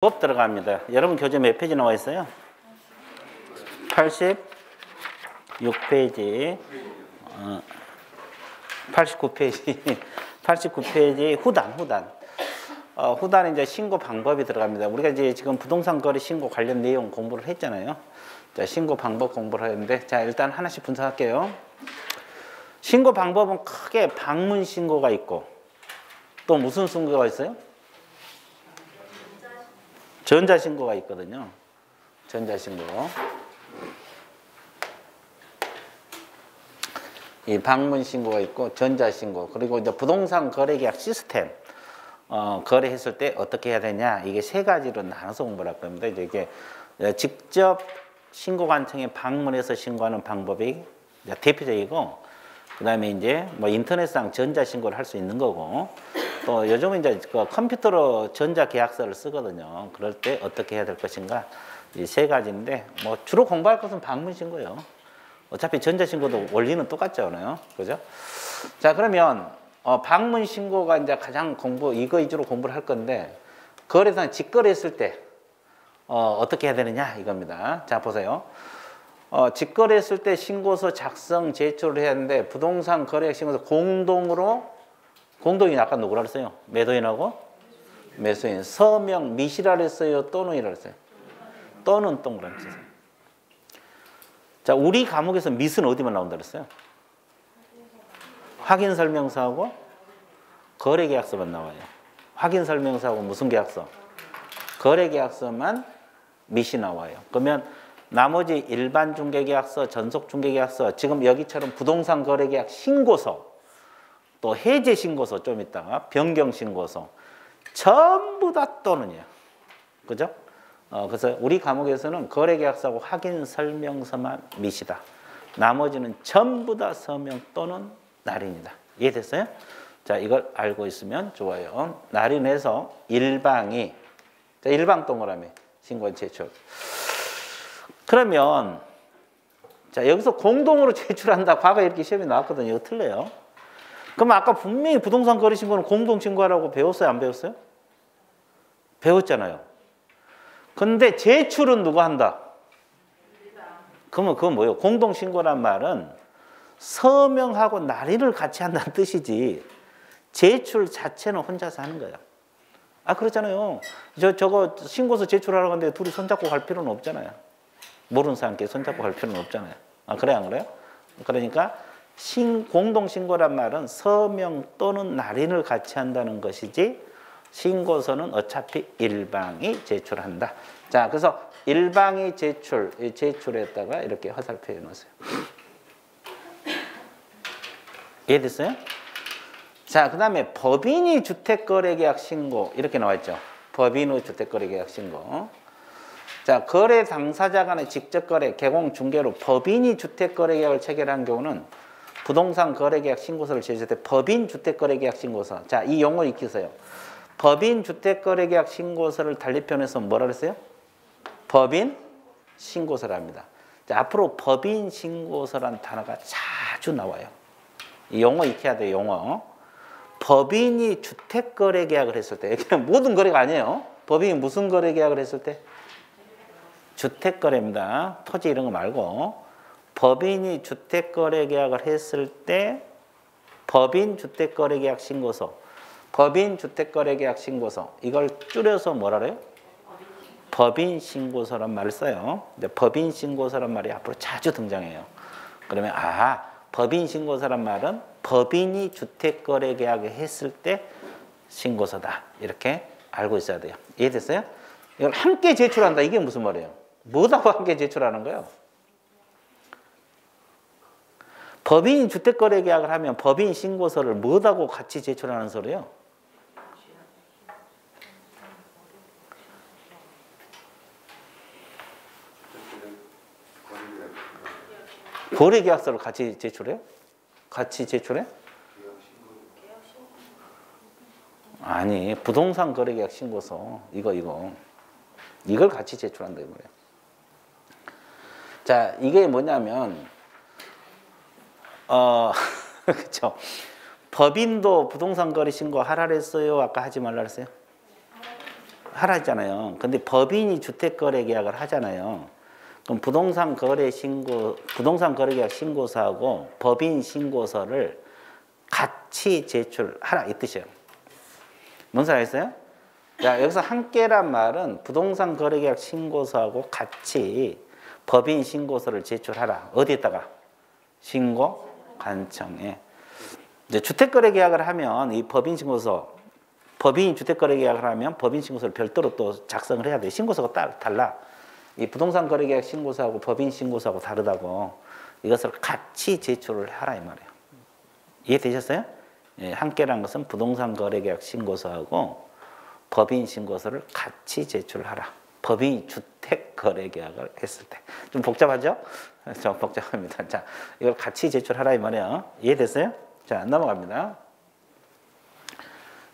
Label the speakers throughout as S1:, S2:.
S1: 법 들어갑니다. 여러분 교재 몇 페이지 나와 있어요? 86페이지 89페이지 89페이지 후단 후단에 이제 신고 방법이 들어갑니다. 우리가 이제 지금 부동산 거래 신고 관련 내용 공부를 했잖아요. 자, 신고 방법 공부를 하는데, 자, 일단 하나씩 분석할게요. 신고 방법은 크게 방문 신고가 있고, 또 무슨 신고가 있어요? 전자신고가 있거든요. 전자신고. 이 방문신고가 있고, 전자신고. 그리고 이제 부동산 거래계약 시스템. 거래했을 때 어떻게 해야 되냐. 이게 세 가지로 나눠서 공부를 할 겁니다. 이게 직접 신고관청에 방문해서 신고하는 방법이 대표적이고, 그 다음에 이제 뭐 인터넷상 전자신고를 할 수 있는 거고, 또 요즘은 이제 그 컴퓨터로 전자계약서를 쓰거든요. 그럴 때 어떻게 해야 될 것인가. 이 세 가지인데, 뭐 주로 공부할 것은 방문신고예요. 어차피 전자신고도 원리는 똑같잖아요. 그죠? 자, 그러면 방문신고가 이제 가장 이거 위주로 공부를 할 건데, 거래상 직거래했을 때 어떻게 해야 되느냐 이겁니다. 자, 보세요. 직거래했을 때 신고서 작성 제출을 해야 하는데, 부동산 거래액 신고서 공동이 아까 누구라 그랬어요? 매도인하고 매수인. 서명 미시라 그랬어요? 또는이라 그랬어요? 또는 동그라미 치세요. 자, 우리 과목에서 미스는 어디만 나온다 그랬어요? 확인설명서하고 거래계약서만 나와요. 확인설명서하고 무슨 계약서? 거래계약서만 미시 나와요. 그러면 나머지 일반 중개계약서, 전속중개계약서, 지금 여기처럼 부동산 거래계약 신고서, 또 해제신고서 좀 있다가 변경신고서, 전부 다 또는이에요. 그죠? 그래서 우리 과목에서는 거래계약서하고 확인설명서만 미시다. 나머지는 전부 다 서명 또는 날인이다. 이해됐어요? 자, 이걸 알고 있으면 좋아요. 날인해서 일방이, 자, 일방 동그라미 신고 제출. 그러면 자, 여기서 공동으로 제출한다. 과거에 이렇게 시험이 나왔거든요. 이거 틀려요. 그럼 아까 분명히 부동산 거래 신고는 공동 신고하라고 배웠어요? 안 배웠어요? 배웠잖아요. 근데 제출은 누가 한다? 그러면 그건 뭐예요? 공동 신고란 말은 서명하고 날인을 같이 한다는 뜻이지, 제출 자체는 혼자서 하는 거예요. 아, 그렇잖아요. 저거 신고서 제출하라고 하는데 둘이 손잡고 갈 필요는 없잖아요. 모르는 사람끼리 손잡고 갈 필요는 없잖아요. 아, 그래 안 그래요? 그러니까 공동신고란 말은 서명 또는 날인을 같이 한다는 것이지, 신고서는 어차피 일방이 제출한다. 자, 그래서 일방이 제출했다가 이렇게 화살표 해놓으세요. 이해됐어요? 자, 그 다음에 법인이 주택거래계약 신고 이렇게 나와 있죠. 법인의 주택거래계약 신고. 자, 거래 당사자 간의 직접 거래, 개공, 중개로 법인이 주택거래계약을 체결한 경우는 부동산 거래계약 신고서를 제출할 때 법인 주택거래계약 신고서. 자, 이 용어 익히세요. 법인 주택거래계약 신고서를 달리편에서 뭐라 그랬어요? 법인 신고서랍니다. 자, 앞으로 법인 신고서란 단어가 자주 나와요. 이 용어 익혀야 돼요, 용어. 법인이 주택거래계약을 했을 때, 여기는 모든 거래가 아니에요. 법인이 무슨 거래계약을 했을 때? 주택거래입니다. 토지 이런 거 말고. 법인이 주택거래계약을 했을 때 법인 주택거래계약 신고서, 법인 주택거래계약 신고서, 이걸 줄여서 뭐라 그래요? 법인 신고서란 말을 써요. 법인 신고서란 말이 앞으로 자주 등장해요. 그러면 법인 신고서란 말은 법인이 주택거래계약을 했을 때 신고서다. 이렇게 알고 있어야 돼요. 이해됐어요? 이걸 함께 제출한다. 이게 무슨 말이에요? 뭐하고 함께 제출하는 거예요? 법인이 주택거래계약을 하면 법인 신고서를 뭐하고 같이 제출하는 소리예요? 거래계약서를 같이 제출해요? 같이 제출해? 아니, 부동산 거래계약 신고서 이걸 같이 제출한다 이 말이에요. 자, 이게 뭐냐면 그렇죠. 법인도 부동산 거래 신고 하라 그랬어요? 아까 하지 말라 그랬어요? 하라 했잖아요. 근데 법인이 주택거래계약을 하잖아요. 그럼 부동산 거래계약 신고서하고 법인 신고서를 같이 제출하라 이 뜻이에요. 뭔 소리 했어요? 자, 여기서 함께란 말은 부동산 거래계약 신고서하고 같이 법인 신고서를 제출하라. 어디에다가? 신고관청에. 이제 주택거래계약을 하면 이 법인 신고서, 법인이 주택거래계약을 하면 법인 신고서를 별도로 또 작성을 해야 돼요. 신고서가 달라. 이 부동산 거래계약 신고서하고 법인 신고서하고 다르다고 이것을 같이 제출을 하라 이 말이에요. 이해되셨어요? 예, 함께란 것은 부동산 거래계약 신고서하고 법인 신고서를 같이 제출하라. 법인이 주택거래계약을 했을 때. 좀 복잡하죠? 좀 복잡합니다. 자, 이걸 같이 제출하라 이 말이에요. 이해됐어요? 자, 넘어갑니다.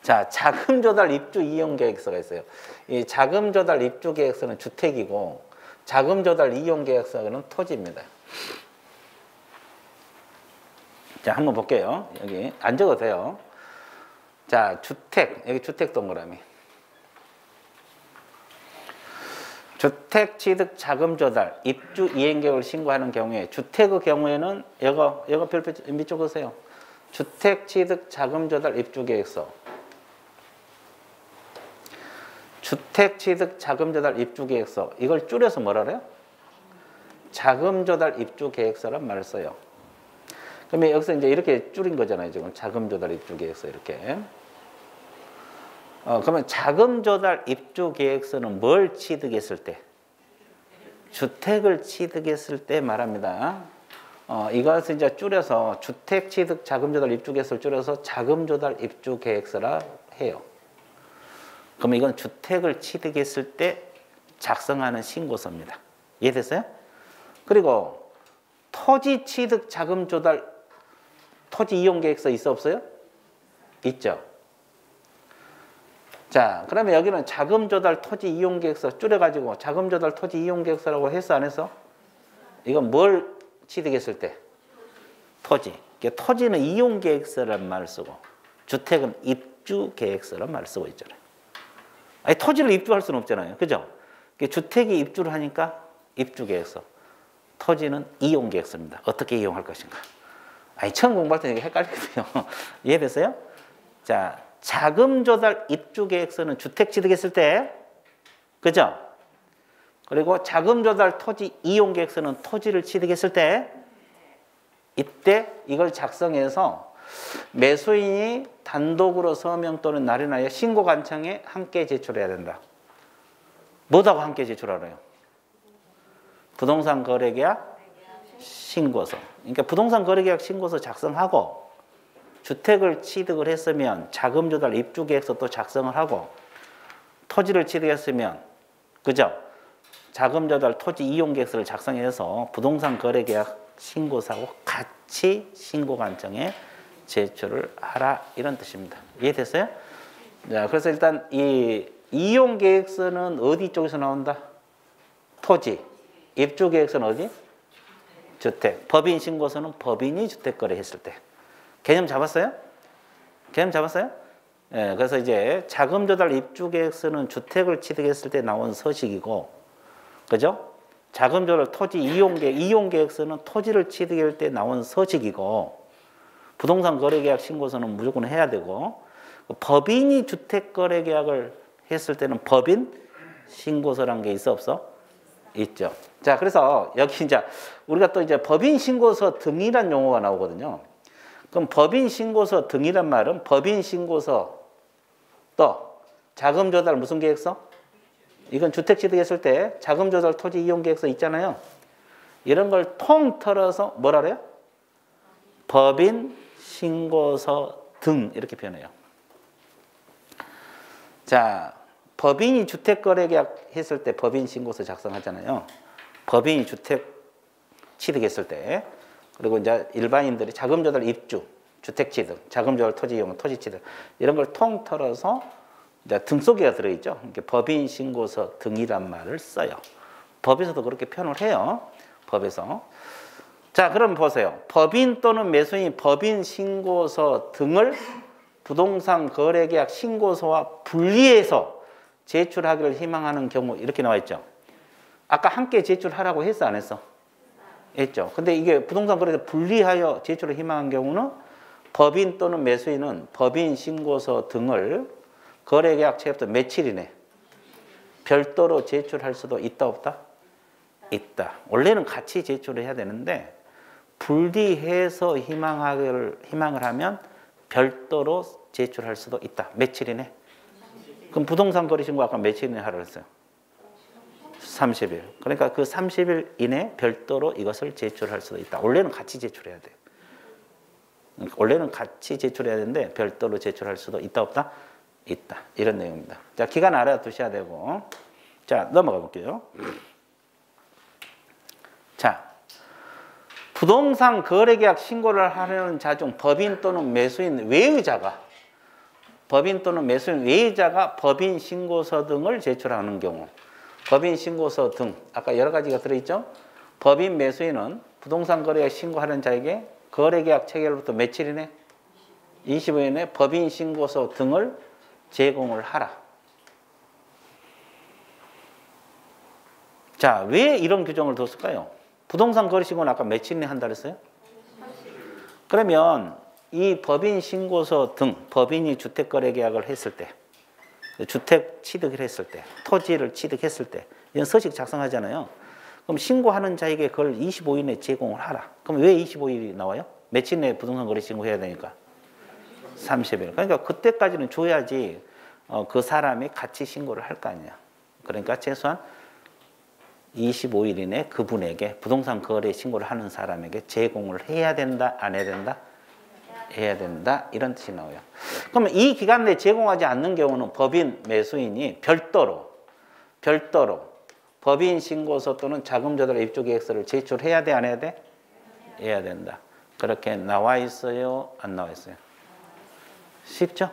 S1: 자, 자금조달 입주 이용계획서가 있어요. 이 자금조달 입주계획서는 주택이고 자금조달 이용계획서는 토지입니다. 자, 한번 볼게요. 여기 안 적어도 돼요. 자, 주택, 여기 주택 동그라미. 주택 취득 자금 조달 입주 이행계획을 신고하는 경우에 주택의 경우에는 이거 별표 밑줄 그으세요. 주택 취득 자금 조달 입주 계획서. 주택 취득 자금 조달 입주 계획서. 이걸 줄여서 뭐라 그래요? 자금 조달 입주 계획서란 말을 써요. 그러면 여기서 이제 이렇게 줄인 거잖아요. 지금 자금 조달 입주 계획서 이렇게. 그러면 자금 조달 입주 계획서는 뭘 취득했을 때? 주택을 취득했을 때 말합니다. 이것을 이제 줄여서 주택 취득 자금 조달 입주 계획서를 줄여서 자금 조달 입주 계획서라 해요. 그러면 이건 주택을 취득했을 때 작성하는 신고서입니다. 이해됐어요? 그리고 토지 취득 자금 조달 토지 이용 계획서 있어 없어요? 있죠. 자, 그러면 여기는 자금 조달 토지 이용 계획서 줄여가지고 자금 조달 토지 이용 계획서라고 했어 안 했어? 이건 뭘 취득했을 때? 토지. 토지는 이용 계획서란 말을 쓰고 주택은 입주 계획서란 말을 쓰고 있잖아요. 아니, 토지를 입주할 수는 없잖아요. 그죠? 주택이 입주를 하니까 입주 계획서. 토지는 이용 계획서입니다. 어떻게 이용할 것인가? 아니, 처음 공부할 때 이게 헷갈리거든요. 이해됐어요? 자, 자금 조달 입주 계획서는 주택 취득했을 때, 그죠? 그리고 자금 조달 토지 이용 계획서는 토지를 취득했을 때, 이때 이걸 작성해서 매수인이 단독으로 서명 또는 날인하여 신고관청에 함께 제출해야 된다. 뭐하고 함께 제출하래요? 부동산 거래계약 신고서. 그러니까 부동산 거래계약 신고서 작성하고 주택을 취득을 했으면 자금 조달 입주 계획서도 작성을 하고 토지를 취득했으면 그죠? 자금 조달 토지 이용 계획서를 작성해서 부동산 거래계약 신고서하고 같이 신고관청에 제출을 하라 이런 뜻입니다. 이해됐어요? 자, 그래서 일단 이 이용 계획서는 어디 쪽에서 나온다? 토지. 입주 계획서는 어디? 주택. 법인 신고서는 법인이 주택 거래했을 때. 개념 잡았어요? 개념 잡았어요? 예, 그래서 이제 자금 조달 입주 계획서는 주택을 취득했을 때 나온 서식이고, 그죠? 자금 조달 토지 이용 계획서는 토지를 취득할 때 나온 서식이고, 부동산 거래 계약 신고서는 무조건 해야 되고, 법인이 주택 거래 계약을 했을 때는 법인 신고서라는 게 있어 없어? 있죠. 자, 그래서 여기 이제 우리가 또 이제 법인 신고서 등이란 용어가 나오거든요. 그럼 법인 신고서 등이란 말은 법인 신고서 또 자금 조달 무슨 계획서? 이건 주택 취득했을 때 자금 조달 토지 이용 계획서 있잖아요. 이런 걸 통 털어서 뭐라 그래요? 법인 신고서 등 이렇게 표현해요. 자, 법인이 주택 거래 계약 했을 때 법인 신고서 작성하잖아요. 법인이 주택 취득했을 때. 그리고 이제 일반인들이 자금 조달 입주, 주택 취득, 자금 조달 토지 이용, 토지 취득 이런 걸 통틀어서 이제 등 속에 들어있죠. 이렇게 법인 신고서 등이란 말을 써요. 법에서도 그렇게 표현을 해요. 법에서. 자, 그럼 보세요. 법인 또는 매수인이 법인 신고서 등을 부동산 거래계약 신고서와 분리해서 제출하기를 희망하는 경우 이렇게 나와 있죠. 아까 함께 제출하라고 했어, 안 했어? 했죠. 근데 이게 부동산 거래에서 분리하여 제출을 희망한 경우는 법인 또는 매수인은 법인 신고서 등을 거래계약 체결부터 며칠 이내 별도로 제출할 수도 있다, 없다? 있다. 원래는 같이 제출을 해야 되는데 분리해서 희망을 하면 별도로 제출할 수도 있다. 며칠 이내? 그럼 부동산 거래 신고 아까 며칠 이내 하라고 했어요? 30일. 그러니까 그 30일 이내 별도로 이것을 제출할 수도 있다. 원래는 같이 제출해야 돼요. 원래는 같이 제출해야 되는데 별도로 제출할 수도 있다, 없다? 있다. 이런 내용입니다. 자, 기간 알아두셔야 되고. 자, 넘어가 볼게요. 자, 부동산 거래계약 신고를 하려는 자 중 법인 또는 매수인 외의자가 법인 신고서 등을 제출하는 경우 법인 신고서 등 아까 여러 가지가 들어있죠. 법인 매수인은 부동산 거래계약 신고하는 자에게 거래계약 체결부터 며칠 이내? 25일 이내 법인 신고서 등을 제공을 하라. 자, 왜 이런 규정을 뒀을까요? 부동산 거래 신고는 아까 며칠 이내 한다 그랬어요? 그러면 이 법인 신고서 등 법인이 주택 거래 계약을 했을 때 주택 취득을 했을 때 토지를 취득했을 때 이런 서식 작성하잖아요. 그럼 신고하는 자에게 그걸 25일 내에 제공을 하라. 그럼 왜 25일이 나와요? 며칠 내에 부동산 거래 신고해야 되니까 30일. 그러니까 그때까지는 줘야지 그 사람이 같이 신고를 할 거 아니야. 그러니까 최소한 25일 이내 그분에게 부동산 거래 신고를 하는 사람에게 제공을 해야 된다, 안 해야 된다? 해야 된다. 이런 뜻이 나와요. 그러면 이 기간 내에 제공하지 않는 경우는 법인 매수인이 별도로 법인 신고서 또는 자금 조달 입주 계획서를 제출해야 돼, 안 해야 돼? 해야 된다. 그렇게 나와 있어요, 안 나와 있어요? 쉽죠?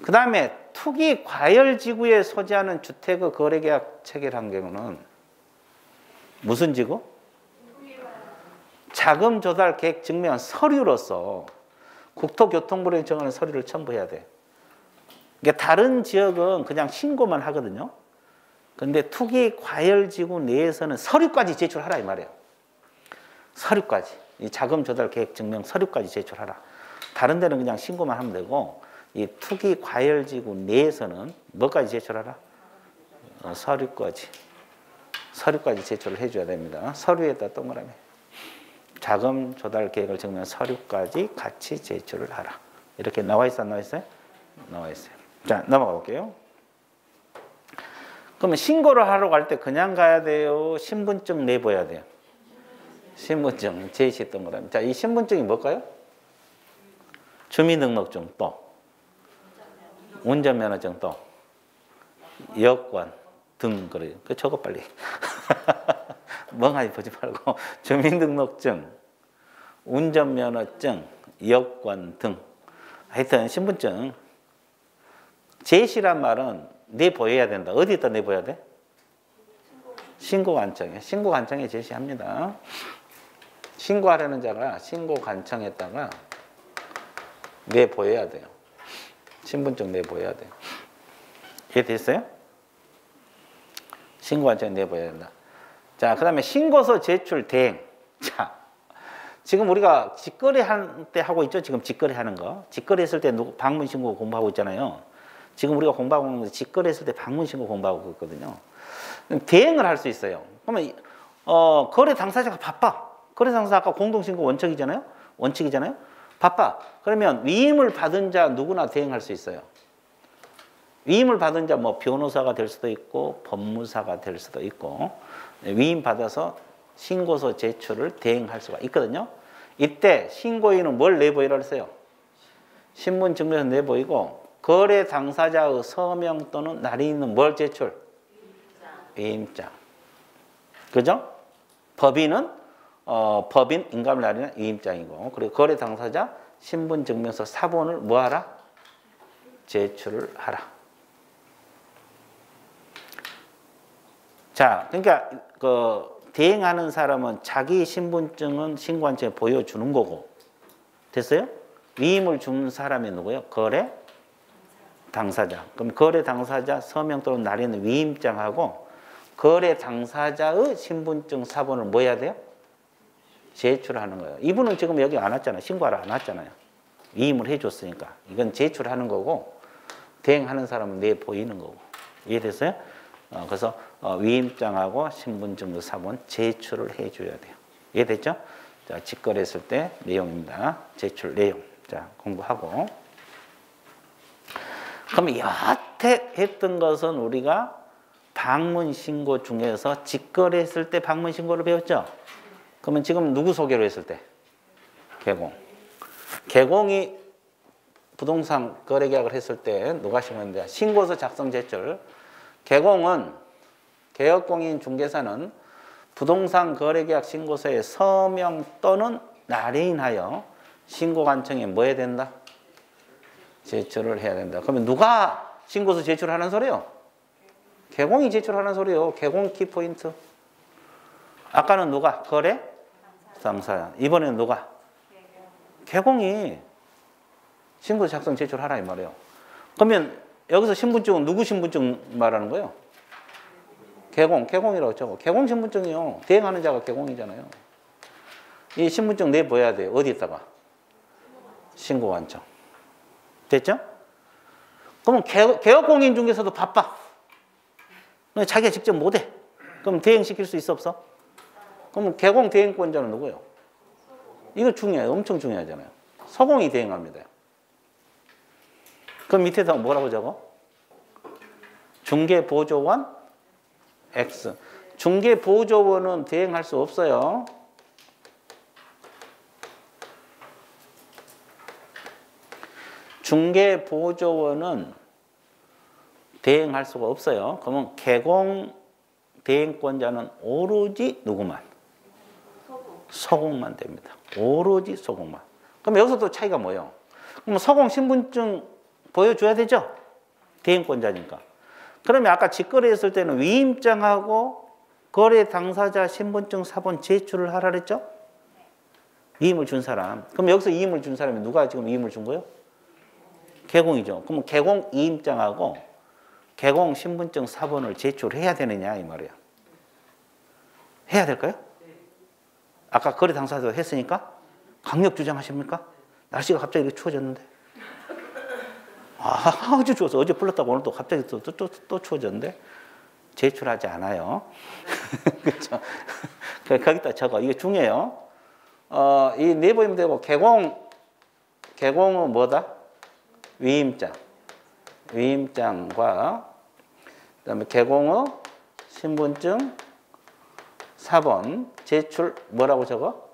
S1: 그 다음에 투기 과열 지구에 소지하는 주택의 거래계약 체결한 경우는 무슨 지구? 자금 조달 계획 증명한 서류로서 국토교통부에 정하는 서류를 첨부해야 돼. 그러니까 다른 지역은 그냥 신고만 하거든요. 근데 투기 과열 지구 내에서는 서류까지 제출하라 이 말이에요. 서류까지. 이 자금 조달 계획 증명 서류까지 제출하라. 다른 데는 그냥 신고만 하면 되고 이 투기 과열 지구 내에서는 뭐까지 제출하라? 서류까지 제출을 해줘야 됩니다. 서류에다 동그라미. 자금 조달 계획을 증명한 서류까지 같이 제출을 하라. 이렇게 나와 있어, 안 나와 있어요? 나와 있어요. 자, 넘어가 볼게요. 그러면 신고를 하러 갈 때 그냥 가야 돼요? 신분증 내보여야 돼요? 신분증, 제시 동그라미. 자, 이 신분증이 뭘까요? 주민등록증 또 운전면허증 또 여권 등 그래요. 그 적어 빨리. 멍하니 보지 말고 주민등록증, 운전면허증, 여권 등 하여튼 신분증 제시란 말은 내보여야 된다. 어디다 내보여야 돼? 신고관청에. 신고관청에 제시합니다. 신고하려는 자가 신고관청에다가 내보여야 돼요. 신분증 내보여야 돼요. 이해됐어요? 신고관청에 내보여야 된다. 자, 그 다음에 신고서 제출 대행. 자, 지금 우리가 직거래 할 때 하고 있죠? 지금 직거래 하는 거. 직거래 했을 때 방문 신고 공부하고 있잖아요. 지금 우리가 공부하고 있는 거 직거래 했을 때 방문 신고 공부하고 있거든요. 대행을 할 수 있어요. 그러면 거래 당사자가 바빠. 거래 당사자 아까 공동신고 원칙이잖아요. 바빠. 그러면 위임을 받은 자 누구나 대행할 수 있어요. 위임을 받은 자 뭐 변호사가 될 수도 있고 법무사가 될 수도 있고 위임 받아서 신고서 제출을 대행할 수가 있거든요. 이때 신고인은 뭘 내보이라 했어요? 신분증명서 내보이고 거래 당사자의 서명 또는 날이 있는 뭘 제출? 위임장. 그죠? 법인은 법인 인감 날이는 위임장이고 그리고 거래 당사자 신분증명서 사본을 뭐하라? 제출을 하라. 자, 그러니까 대행하는 사람은 자기 신분증은 신고관청에 보여주는 거고 됐어요? 위임을 준 사람이 누구예요? 거래 당사자. 그럼 거래 당사자 서명 또는 날인의 위임장하고 거래 당사자의 신분증 사본을 뭐 해야 돼요? 제출하는 거예요. 이분은 지금 여기 안 왔잖아요. 신고하러 안 왔잖아요. 위임을 해줬으니까. 이건 제출하는 거고 대행하는 사람은 내 보이는 거고. 이해됐어요? 그래서 위임장하고 신분증 사본 제출을 해줘야 돼요. 이해됐죠? 자, 직거래했을 때 내용입니다. 제출 내용. 자, 공부하고. 그럼 여태 했던 것은 우리가 방문 신고 중에서 직거래했을 때 방문 신고를 배웠죠? 그러면 지금 누구 소개로 했을 때? 개공. 개공이 부동산 거래 계약을 했을 때 누가 신고했는데 신고서 작성 제출. 개공은 개업공인 중개사는 부동산 거래 계약 신고서에 서명 또는 날인하여 신고관청에 뭐 해야 된다? 제출을 해야 된다. 그러면 누가 신고서 제출하는 소리요? 개공이 제출하는 소리요. 개공 키포인트. 아까는 누가? 거래? 당사자. 이번에는 누가? 개공이 신고서 작성 제출하라 이 말이에요. 그러면 여기서 신분증은 누구 신분증 말하는 거예요? 개공이라고 적어. 개공 신분증이요. 대행하는 자가 개공이잖아요. 이 신분증 내보여야 돼요. 어디에다가? 신고관청. 됐죠? 그러면 개업공인 중에서도 바빠. 자기가 직접 못해. 그럼 대행시킬 수 있어 없어? 그러면 개공 대행권자는 누구예요? 이거 중요해요. 엄청 중요하잖아요. 서공이 대행합니다. 그럼 밑에다 뭐라고 적어? 중개보조원 X. 중개보조원은 대행할 수 없어요. 중개보조원은 대행할 수가 없어요. 그러면 개공 대행권자는 오로지 누구만? 서공만 됩니다. 오로지 서공만. 그럼 여기서 또 차이가 뭐예요? 그럼 서공 신분증 보여줘야 되죠? 대행권자니까. 그러면 아까 직거래했을 때는 위임장하고 거래 당사자 신분증 사본 제출을 하라 그랬죠? 위임을 준 사람. 그럼 여기서 위임을 준 사람이 누가 지금 위임을 준 거예요? 개공이죠. 그럼 개공 위임장하고 개공 신분증 사본을 제출해야 되느냐 이 말이에요. 해야 될까요? 아까 거래 당사자도 했으니까 강력 주장하십니까? 날씨가 갑자기 이렇게 추워졌는데. 아주 추워서 어제 불렀다고 오늘 또 갑자기 또 추워졌는데 제출하지 않아요. 그렇죠? 거기다 적어. 이게 중요해요. 이 내보이면 되고 개공은 뭐다? 위임장. 위임장과 그다음에 개공의 신분증 사본 제출 뭐라고 적어?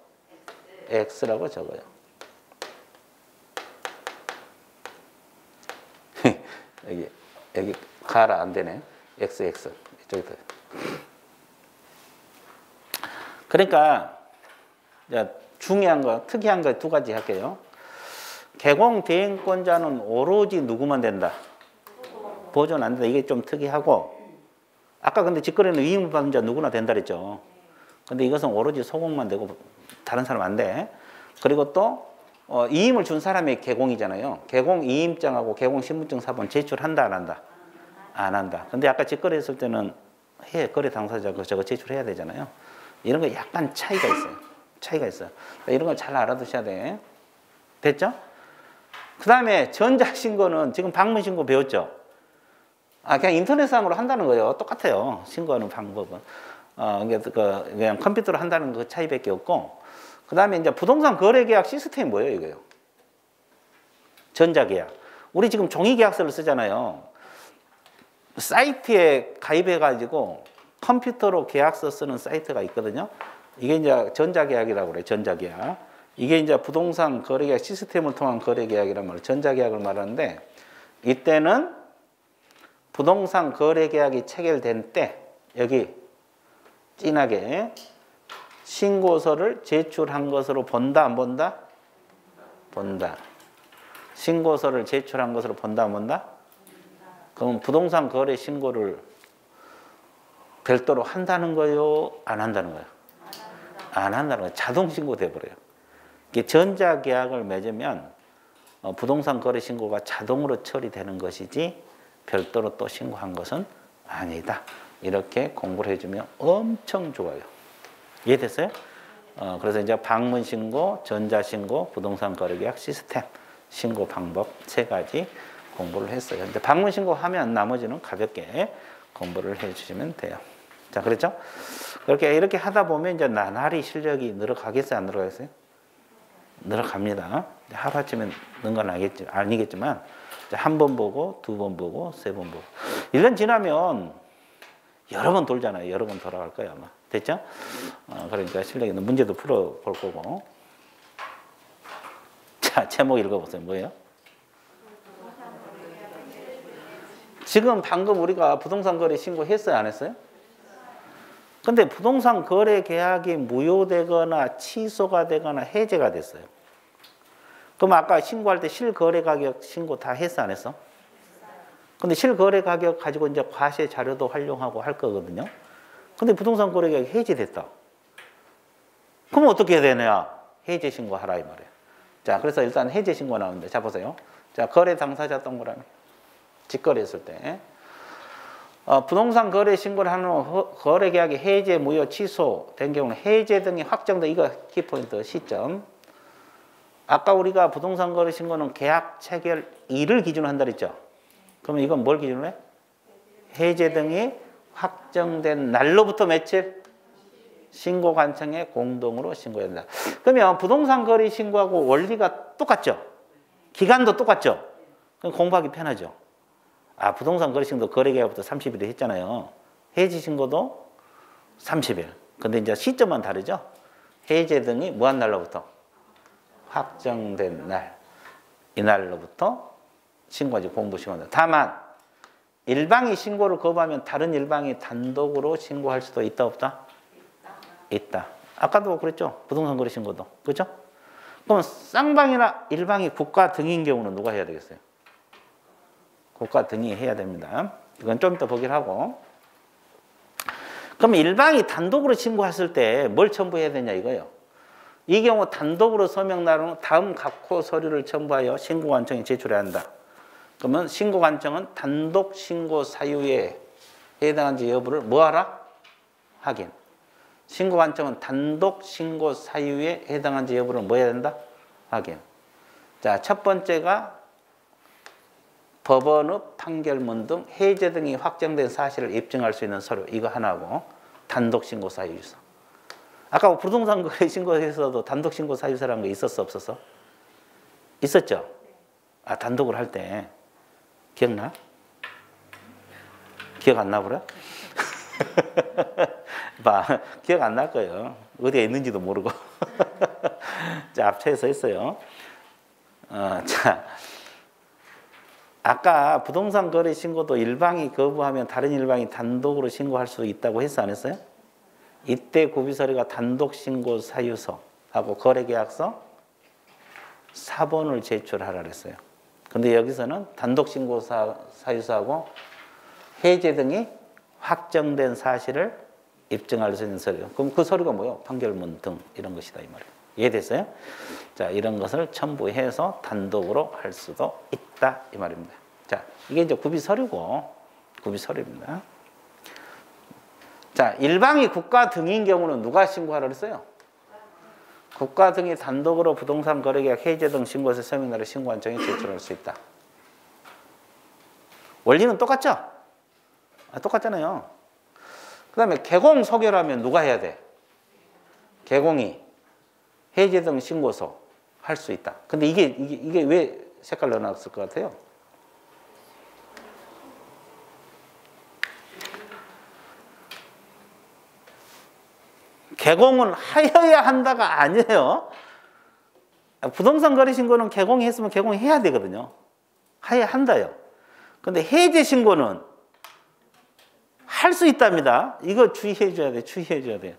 S1: X라고 적어요. 여기 가라 안 되네. XX 이쪽에. 그러니까 중요한 거, 특이한 거 두 가지 할게요. 개공 대행권자는 오로지 누구만 된다? 보존 안 된다. 이게 좀 특이하고 아까 근데 직거래는 위임을 받는 자 누구나 된다 그랬죠. 근데 이것은 오로지 소공만 되고 다른 사람 안 돼. 그리고 또 이임을 준 사람이 개공이잖아요. 개공 이임장하고 개공 신분증 사본 제출한다 안 한다? 안 한다. 근데 아까 직거래했을 때는 거래 당사자 저거 제출해야 되잖아요. 이런 거 약간 차이가 있어요. 차이가 있어요. 이런 걸 잘 알아두셔야 돼. 됐죠? 그 다음에 전자신고는 지금 방문신고 배웠죠? 그냥 인터넷상으로 한다는 거예요. 똑같아요. 신고하는 방법은. 그냥 컴퓨터로 한다는 그 차이밖에 없고. 그 다음에 이제 부동산 거래계약 시스템이 뭐예요, 이거요? 전자계약. 우리 지금 종이계약서를 쓰잖아요. 사이트에 가입해가지고 컴퓨터로 계약서 쓰는 사이트가 있거든요. 이게 이제 전자계약이라고 그래요, 전자계약. 이게 이제 부동산 거래계약 시스템을 통한 거래계약이란 말이에요. 전자계약을 말하는데 이때는 부동산 거래계약이 체결된 때 여기 진하게 신고서를 제출한 것으로 본다 안 본다? 본다. 신고서를 제출한 것으로 본다 안 본다? 그럼 부동산 거래 신고를 별도로 한다는 거요? 안 한다는 거예요? 안 한다는 거예요. 자동 신고 돼버려요. 이게 전자계약을 맺으면 부동산 거래 신고가 자동으로 처리되는 것이지 별도로 또 신고한 것은 아니다. 이렇게 공부를 해주면 엄청 좋아요. 이해됐어요? 그래서 이제 방문 신고, 전자 신고, 부동산 거래 계약 시스템 신고 방법 3가지 공부를 했어요. 이제 방문 신고하면 나머지는 가볍게 공부를 해주시면 돼요. 자, 그렇죠? 그렇게 이렇게 하다 보면 이제 나날이 실력이 늘어가겠어요, 안 늘어가겠어요? 늘어갑니다. 하루아침에 는 건 아니겠지만 한 번 보고, 2번 보고, 3번 보고 1년 지나면 여러 번 돌잖아요. 여러 번 돌아갈 거예요, 아마. 됐죠? 그러니까 실력이 문제도 풀어볼 거고. 자, 제목 읽어보세요. 뭐예요? 지금 방금 우리가 부동산 거래 신고했어요, 안 했어요? 근데 부동산 거래 계약이 무효되거나 취소가 되거나 해제가 됐어요. 그럼 아까 신고할 때 실거래 가격 신고 다 했어, 안 했어? 근데 실거래 가격 가지고 이제 과세 자료도 활용하고 할 거거든요. 근데 부동산 거래 계약이 해지됐다. 그럼 어떻게 해야 되냐? 해제 신고하라 이 말이에요. 자, 그래서 일단 해제 신고 나오는데, 자 보세요. 자, 거래 당사자 동그라미. 직거래했을 때 부동산 거래 신고를 하는 거래 계약이 해제, 무효, 취소된 경우는 해제 등이 확정된, 이거 키포인트 시점. 아까 우리가 부동산 거래 신고는 계약 체결 일을 기준으로 한다 그랬죠. 그러면 이건 뭘 기준으로 해? 해제 등이 확정된 날로부터 며칠? 신고 관청에 공동으로 신고해야 된다. 그러면 부동산 거래 신고하고 원리가 똑같죠? 기간도 똑같죠? 그럼 공부하기 편하죠? 아, 부동산 거래 신고도 거래 계약부터 30일에 했잖아요. 해지 신고도 30일. 근데 이제 시점만 다르죠? 해제 등이 무한 날로부터? 확정된 날. 이날로부터 신고하지, 공부 신고한다. 다만 일방이 신고를 거부하면 다른 일방이 단독으로 신고할 수도 있다, 없다? 있다. 아까도 그랬죠? 부동산 거래 신고도. 그렇죠? 그럼 쌍방이나 일방이 국가 등인 경우는 누가 해야 되겠어요? 국가 등이 해야 됩니다. 이건 좀 이따 보기로 하고. 그럼 일방이 단독으로 신고했을 때 뭘 첨부해야 되냐 이거예요. 이 경우 단독으로 서명 날은 다음 각호 서류를 첨부하여 신고관청에 제출해야 한다. 그러면 신고관청은 단독 신고 사유에 해당한지 여부를 뭐하라? 확인. 신고관청은 단독 신고 사유에 해당한지 여부를 뭐 해야 된다? 확인. 자, 첫 번째가 법원의 판결문 등 해제 등이 확정된 사실을 입증할 수 있는 서류, 이거 하나고, 단독 신고 사유서. 아까 부동산 거래 신고에서도 단독 신고 사유서라는 거 있었어, 없었어? 있었죠? 아, 단독으로 할 때 기억나? 기억 안 나 그래? 봐, 기억 안 날 거예요. 어디에 있는지도 모르고. 자, 앞차에서 했어요. 자, 아까 부동산 거래 신고도 일방이 거부하면 다른 일방이 단독으로 신고할 수 있다고 했어, 안 했어요? 이때 구비서류가 단독 신고 사유서하고 거래계약서 사본을 제출하라 그랬어요. 근데 여기서는 단독 신고 사유서하고 해제 등이 확정된 사실을 입증할 수 있는 서류. 그럼 그 서류가 뭐예요? 판결문 등 이런 것이다 이 말이에요. 이해됐어요? 자, 이런 것을 첨부해서 단독으로 할 수도 있다 이 말입니다. 자, 이게 이제 구비서류고, 구비서류입니다. 자, 일방이 국가 등인 경우는 누가 신고하라 그랬어요? 국가 등이 단독으로 부동산 거래계약 해제 등 신고해서 서명날에 신고관청에 제출할 수 있다. 원리는 똑같죠? 아, 똑같잖아요. 그 다음에 개공 소결하면 누가 해야 돼? 개공이 해제 등 신고서 할 수 있다. 근데 이게 왜 색깔 넣어놨을 것 같아요? 개공은 하여야 한다가 아니에요. 부동산 거래 신고는 개공했으면 개공해야 되거든요. 하여야 한다요. 근데 해제 신고는 할 수 있답니다. 이거 주의해 줘야 돼. 주의해 줘야 돼요.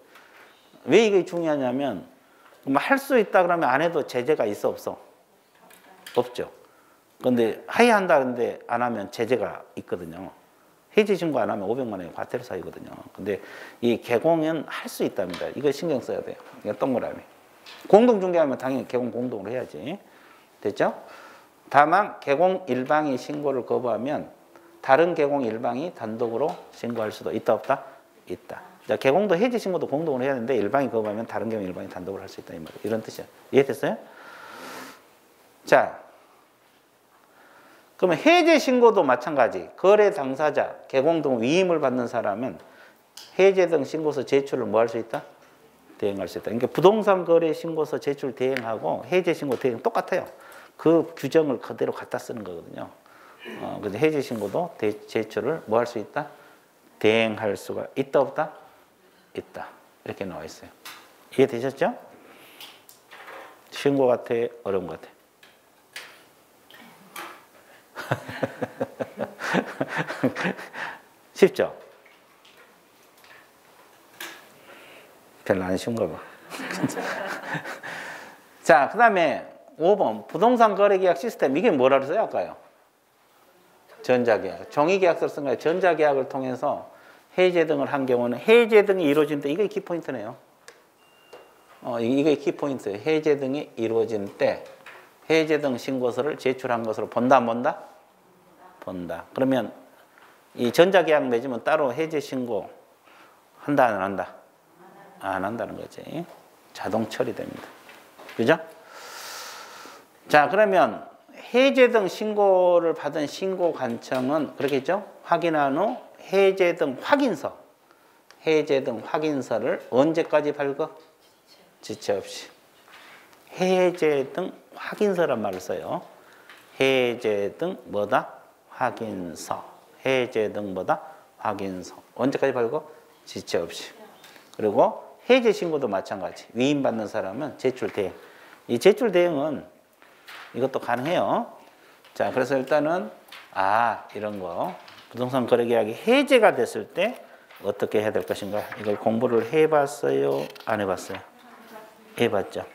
S1: 왜 이게 중요하냐면 할 수 있다 그러면 안 해도 제재가 있어, 없어? 없죠. 근데 하여야 한다는데 안 하면 제재가 있거든요. 해지 신고 안 하면 500만 원이 과태료 사유거든요. 근데 이 개공은 할 수 있답니다. 이거 신경 써야 돼요. 이거 동그라미. 공동중개하면 당연히 개공 공동으로 해야지. 됐죠? 다만 개공 일방이 신고를 거부하면 다른 개공 일방이 단독으로 신고할 수도 있다 없다? 있다. 자, 개공도 해지 신고도 공동으로 해야 되는데 일방이 거부하면 다른 개공 일방이 단독으로 할 수 있다 이 말이에요. 이런 뜻이야. 이해됐어요? 자, 그러면 해제 신고도 마찬가지. 거래 당사자, 개공 등 위임을 받는 사람은 해제 등 신고서 제출을 뭐 할 수 있다? 대행할 수 있다. 그러니까 부동산 거래 신고서 제출 대행하고 해제 신고 대행 똑같아요. 그 규정을 그대로 갖다 쓰는 거거든요. 그래서 해제 신고도 제출을 뭐 할 수 있다? 대행할 수가 있다 없다? 있다. 이렇게 나와 있어요. 이해되셨죠? 쉬운 거 같아? 어려운 거 같아? 쉽죠? 별로 안 쉬운가 봐. 자, 그 다음에 5번 부동산 거래계약 시스템. 이게 뭐라 그랬어요? 아까요? 전자계약. 종이계약서를 쓴 거예요. 전자계약을 통해서 해제 등을 한 경우는 해제 등이 이루어진 때 이게 키포인트네요. 이게 키포인트예요. 해제 등이 이루어진 때 해제 등 신고서를 제출한 것으로 본다 안 본다? 본다. 그러면 이 전자계약 맺으면 따로 해제 신고 한다 안 한다? 안 한다는 거지. 자동 처리됩니다. 그죠? 자, 그러면 해제 등 신고를 받은 신고관청은 그렇겠죠? 확인한 후 해제 등 확인서, 해제 등 확인서를 언제까지 발급? 지체 없이. 해제 등 확인서란 말을 써요. 해제 등 뭐다? 확인서. 해제 등 뭐다? 확인서. 언제까지 발급? 지체 없이. 그리고 해제 신고도 마찬가지. 위임받는 사람은 제출 대행. 이 제출 대행은 이것도 가능해요. 자, 그래서 일단은 이런 거 부동산 거래 계약이 해제가 됐을 때 어떻게 해야 될 것인가? 이걸 공부를 해봤어요? 안 해봤어요? 해봤죠.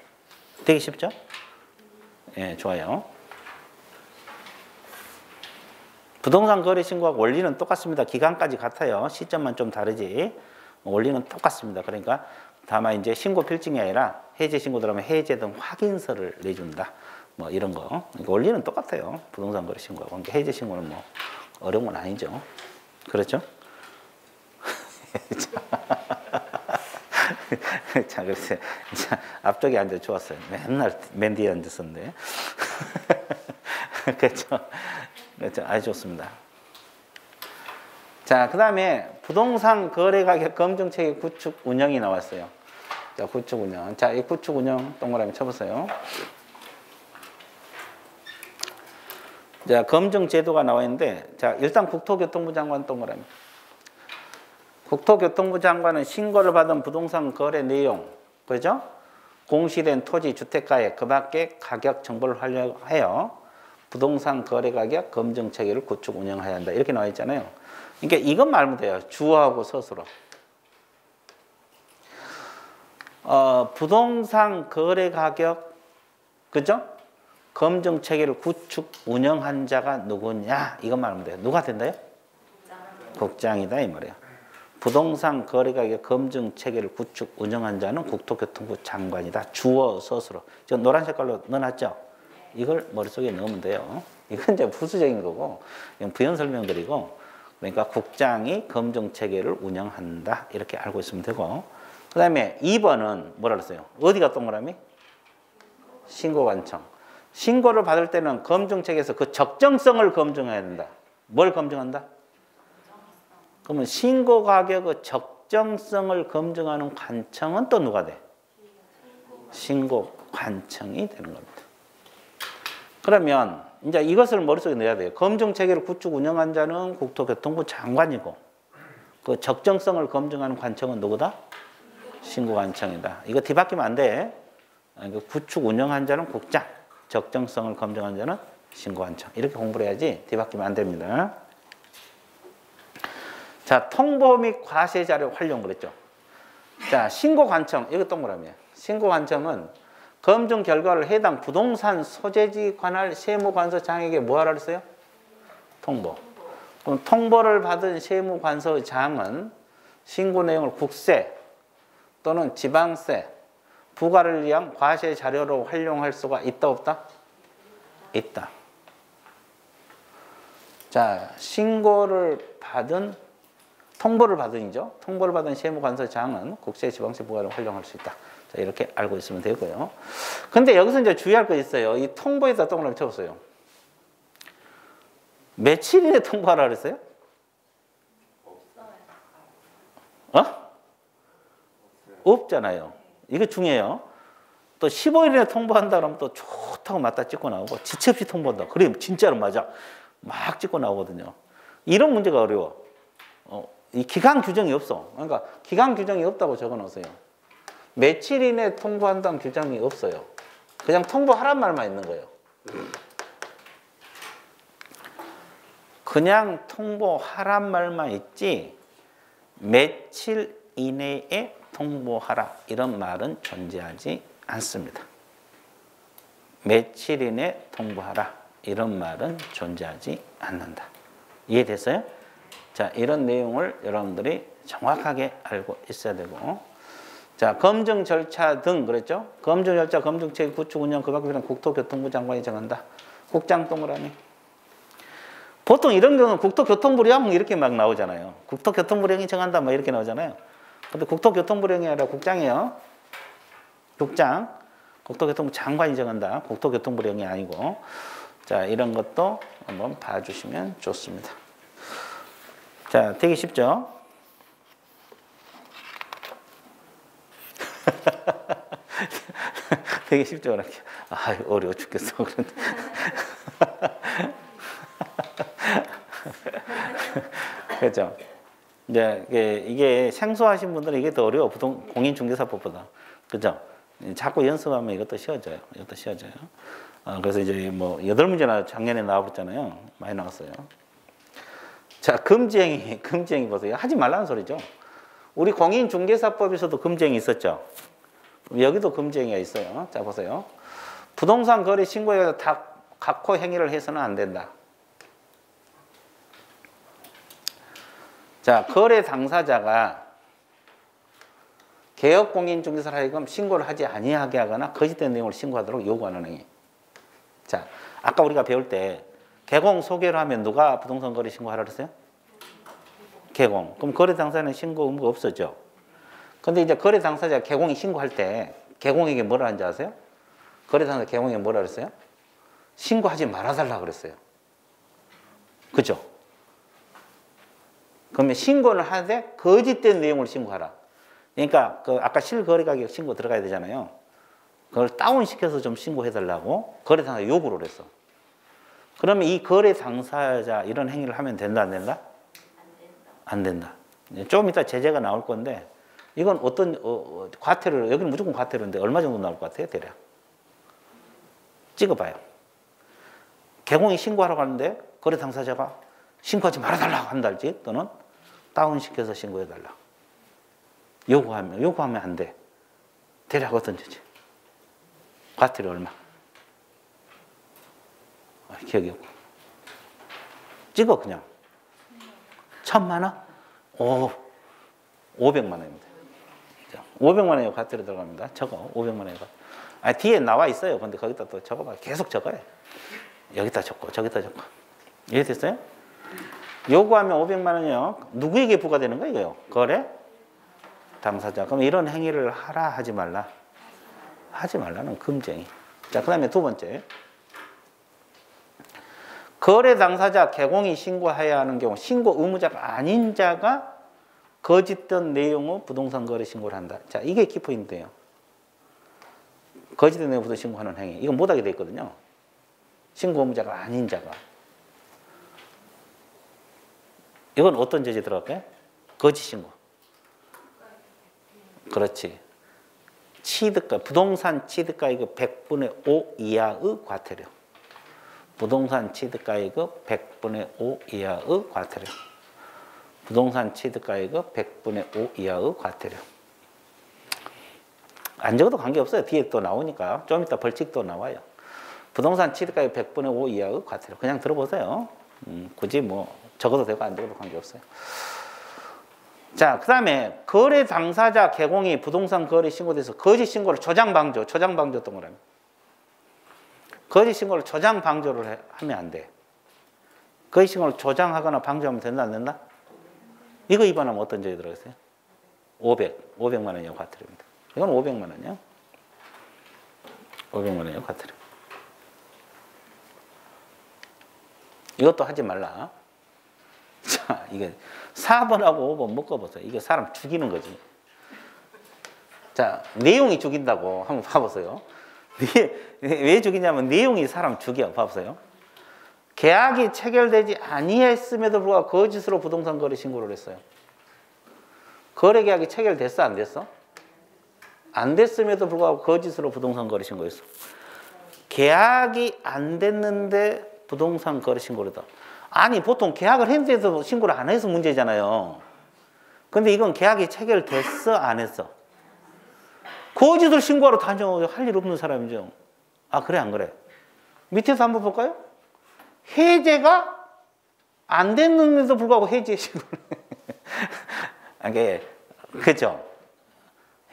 S1: 되게 쉽죠? 예, 좋아요. 부동산 거래 신고하고 원리는 똑같습니다. 기간까지 같아요. 시점만 좀 다르지. 원리는 똑같습니다. 그러니까 다만 이제 신고 필증이 아니라 해제 신고 들어가면 해제 등 확인서를 내준다. 뭐 이런 거. 그러니까 원리는 똑같아요. 부동산 거래 신고하고. 그러니까 해제 신고는 뭐 어려운 건 아니죠. 그렇죠? 자, 글쎄. 자, 앞쪽에 앉아 좋았어요. 맨날 맨 뒤에 앉았었는데. 그렇죠? 그렇죠? 아주 좋습니다. 자, 그 다음에 부동산 거래 가격 검증 체계 구축 운영이 나왔어요. 자, 구축 운영. 자, 이 구축 운영 동그라미 쳐보세요. 자, 검증 제도가 나와 있는데, 자, 일단 국토교통부 장관 동그라미. 국토교통부 장관은 신고를 받은 부동산 거래 내용, 그죠? 공시된 토지 주택가액, 그 밖에 가격 정보를 활용하여 부동산 거래 가격 검증 체계를 구축 운영해야 한다. 이렇게 나와 있잖아요. 그러니까 이것 말면 돼요. 주어하고 서술어. 부동산 거래 가격, 그죠? 검증 체계를 구축 운영한 자가 누구냐? 이것 말하면 돼요. 누가 된다요? 국장이다 이 말이에요. 부동산 거래 가격 검증 체계를 구축 운영한 자는 국토교통부 장관이다. 주어 서술어. 저 노란 색깔로 넣어놨죠? 이걸 머릿속에 넣으면 돼요. 이건 이제 부수적인 거고, 이건 부연 설명드리고, 그러니까 국장이 검증 체계를 운영한다. 이렇게 알고 있으면 되고, 그 다음에 2번은 뭐라 그랬어요? 어디가 동그라미? 신고관청. 신고를 받을 때는 검증 체계에서 그 적정성을 검증해야 된다. 뭘 검증한다? 그러면 신고 가격의 적정성을 검증하는 관청은 또 누가 돼? 신고관청이 되는 겁니다. 그러면 이제 이것을 머릿속에 넣어야 돼요. 검증 체계를 구축 운영한 자는 국토교통부 장관이고 그 적정성을 검증하는 관청은 누구다? 신고관청이다. 이거 뒤바뀌면 안 돼. 구축 운영한 자는 국장, 적정성을 검증한 자는 신고관청. 이렇게 공부를 해야지 뒤바뀌면 안 됩니다. 자, 통보 및 과세 자료 활용 그랬죠. 자, 신고관청, 이거 동그라미예요. 신고관청은 검증 결과를 해당 부동산 소재지 관할 세무관서장에게 뭐 하라 그랬어요? 통보. 그럼 통보를 받은 세무관서장은 신고 내용을 국세 또는 지방세, 부과를 위한 과세 자료로 활용할 수가 있다 없다? 있다. 자, 신고를 받은 통보를 받은이죠. 통보를 받은 세무관서장은 국세지방세부과를 활용할 수 있다. 자, 이렇게 알고 있으면 되고요. 근데 여기서 이제 주의할 거 있어요. 이 통보에다 동그라미 쳐보세요. 며칠이내 통보하라 그랬어요? 없잖아요. 이게 중요해요. 또 15일이나 통보한다 그러면 또 좋다고 맞다 찍고 나오고 지체 없이 통보한다. 그럼 진짜로 맞아. 막 찍고 나오거든요. 이런 문제가 어려워. 이 기간 규정이 없어. 그러니까 기간 규정이 없다고 적어 놓으세요. 며칠 이내 통보한다는 규정이 없어요. 그냥 통보하란 말만 있는 거예요. 그냥 통보하란 말만 있지 며칠 이내에 통보하라 이런 말은 존재하지 않습니다. 며칠 이내 통보하라 이런 말은 존재하지 않는다. 이해됐어요? 자, 이런 내용을 여러분들이 정확하게 알고 있어야 되고, 자, 검증 절차 등 그랬죠? 검증 절차, 검증체계 구축 운영 그 밖에 국토교통부 장관이 정한다. 국장 동그라미. 보통 이런 경우는 국토교통부령 이렇게 막 나오잖아요. 국토교통부령이 정한다 막 이렇게 나오잖아요. 근데 국토교통부령이 아니라 국장이에요. 국장. 국토교통부 장관이 정한다. 국토교통부령이 아니고. 자, 이런 것도 한번 봐주시면 좋습니다. 자, 되게 쉽죠? 되게 쉽죠? 이렇게. 아, 어려워 죽겠어. 그런데. 그렇죠? 이제 이게 생소하신 분들은 이게 더 어려워. 공인중개사법보다. 그죠? 자꾸 연습하면 이것도 쉬워져요. 이것도 쉬워져요. 그래서 이제 뭐 8문제나 작년에 나와봤잖아요. 많이 나왔어요. 자, 금지행위 보세요. 하지 말라는 소리죠. 우리 공인중개사법에서도 금지행위 있었죠. 여기도 금지행위가 있어요. 자, 보세요. 부동산 거래 신고에 각호 행위를 해서는 안 된다. 자, 거래 당사자가 개업 공인중개사를 하여금 신고를 하지 아니하게 하거나 거짓된 내용을 신고하도록 요구하는 행위. 자, 아까 우리가 배울 때 개공 소개를 하면 누가 부동산 거래 신고하라 그랬어요? 개공. 그럼 거래 당사자는 신고 의무가 없어져. 근데 이제 거래 당사자가 개공이 신고할 때 개공에게 뭐라 하는지 아세요? 거래 당사자 개공에게 뭐라 그랬어요? 신고하지 말아달라 그랬어요. 그죠? 그러면 신고를 하되 거짓된 내용을 신고하라. 그러니까 그 아까 실거래가격 신고 들어가야 되잖아요. 그걸 다운시켜서 좀 신고해달라고 거래 당사자 요구를 했어. 그러면 이 거래 당사자 이런 행위를 하면 된다 안 된다? 안 된다. 좀 이따 제재가 나올 건데 이건 어떤 과태료를 여기는 무조건 과태료인데 얼마 정도 나올 것 같아요? 대략 찍어봐요. 개공이 신고하라고 하는데 거래 당사자가 신고하지 말아달라고 한달지 또는 다운시켜서 신고해달라. 요구하면 안 돼. 대략 어떤 죄지? 과태료 얼마? 기억이 없고. 찍어 그냥. 1,000만 원? 500만 원입니다. 500만 원의 과태료 들어갑니다. 적어. 500만 원의 과태료. 뒤에 나와 있어요. 근데 거기다 또 적어봐. 계속 적어요. 여기다 적고 저기다 적고. 이해됐어요? 요구하면 500만 원이요. 누구에게 부과되는 거예요? 이거요? 거래 당사자. 그럼 이런 행위를 하라 하지 말라. 하지 말라는 금지행위. 자, 그 다음에 두 번째. 거래 당사자 개공이 신고해야 하는 경우 신고 의무자가 아닌 자가 거짓된 내용의 부동산 거래 신고를 한다. 자, 이게 키포인트예요. 거짓된 내용 부동산 신고하는 행위. 이건 못하게 돼 있거든요. 신고 의무자가 아닌 자가. 이건 어떤 죄지 들어갈까요? 거짓 신고. 그렇지. 취득가, 부동산 취득가액의 100분의 5 이하의 과태료. 부동산 취득가액의 100분의 5 이하의 과태료. 부동산 취득가액의 100분의 5 이하의 과태료. 안 적어도 관계없어요. 뒤에 또 나오니까. 좀 이따 벌칙도 나와요. 부동산 취득가액 100분의 5 이하의 과태료. 그냥 들어보세요. 굳이 뭐 적어도 되고 안 적어도 관계없어요. 자, 그 다음에 거래 당사자 개공이 부동산 거래 신고돼서 거짓 신고를 조장 방조 동그라미. 거짓 신고를 조장 방조를 하면 안 돼. 거래신고를 조장하거나 방조하면 된다 안 된다? 이거 위반하면 어떤 죄에 들어갔어요? 500만 원이요 과태료입니다. 이건 500만 원이요. 500만 원이요 과태료. 이것도 하지 말라. 자, 이게 4번하고 5번 묶어보세요. 이게 사람 죽이는 거지. 자, 내용이 죽인다고 한번 봐보세요. 왜 죽이냐면 내용이 사람 죽여. 봐보세요. 계약이 체결되지 아니했음에도 불구하고 거짓으로 부동산 거래 신고를 했어요. 거래 계약이 체결됐어 안 됐어? 안 됐음에도 불구하고 거짓으로 부동산 거래 신고했어. 계약이 안 됐는데 부동산 거래 신고를 했다. 아니 보통 계약을 했는데도 신고를 안 해서 문제잖아요. 근데 이건 계약이 체결됐어 안 했어? 거짓을 신고하러 다녀 할 일 없는 사람이죠. 아 그래 안 그래? 밑에서 한번 볼까요? 해제가 안 됐는데도 불구하고 해제 신고를 이게 그죠?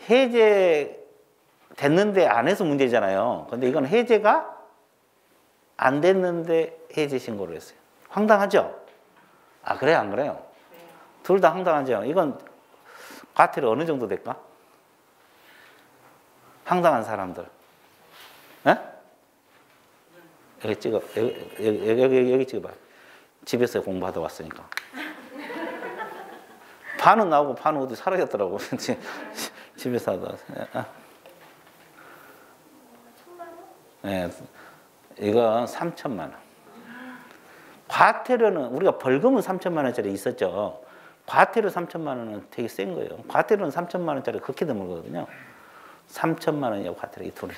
S1: 해제 됐는데 안 해서 문제잖아요. 근데 이건 해제가 안 됐는데 해제 신고를 했어요. 황당하죠? 아 그래요 안 그래요? 둘 다 황당하죠? 이건 과태료 어느 정도 될까? 황당한 사람들. 에? 여기 찍어. 여기 찍어봐. 집에서 공부하다 왔으니까. 반은 나오고 반은 어디 사라졌더라고. 집에서 하다 왔어요. 네, 이건 3천만 원. 과태료는 우리가 벌금은 3천만 원짜리 있었죠. 과태료 3천만 원은 되게 센 거예요. 과태료는 3천만 원짜리 그렇게 드물거든요. 3천만 원이요 과태료 이 둘이.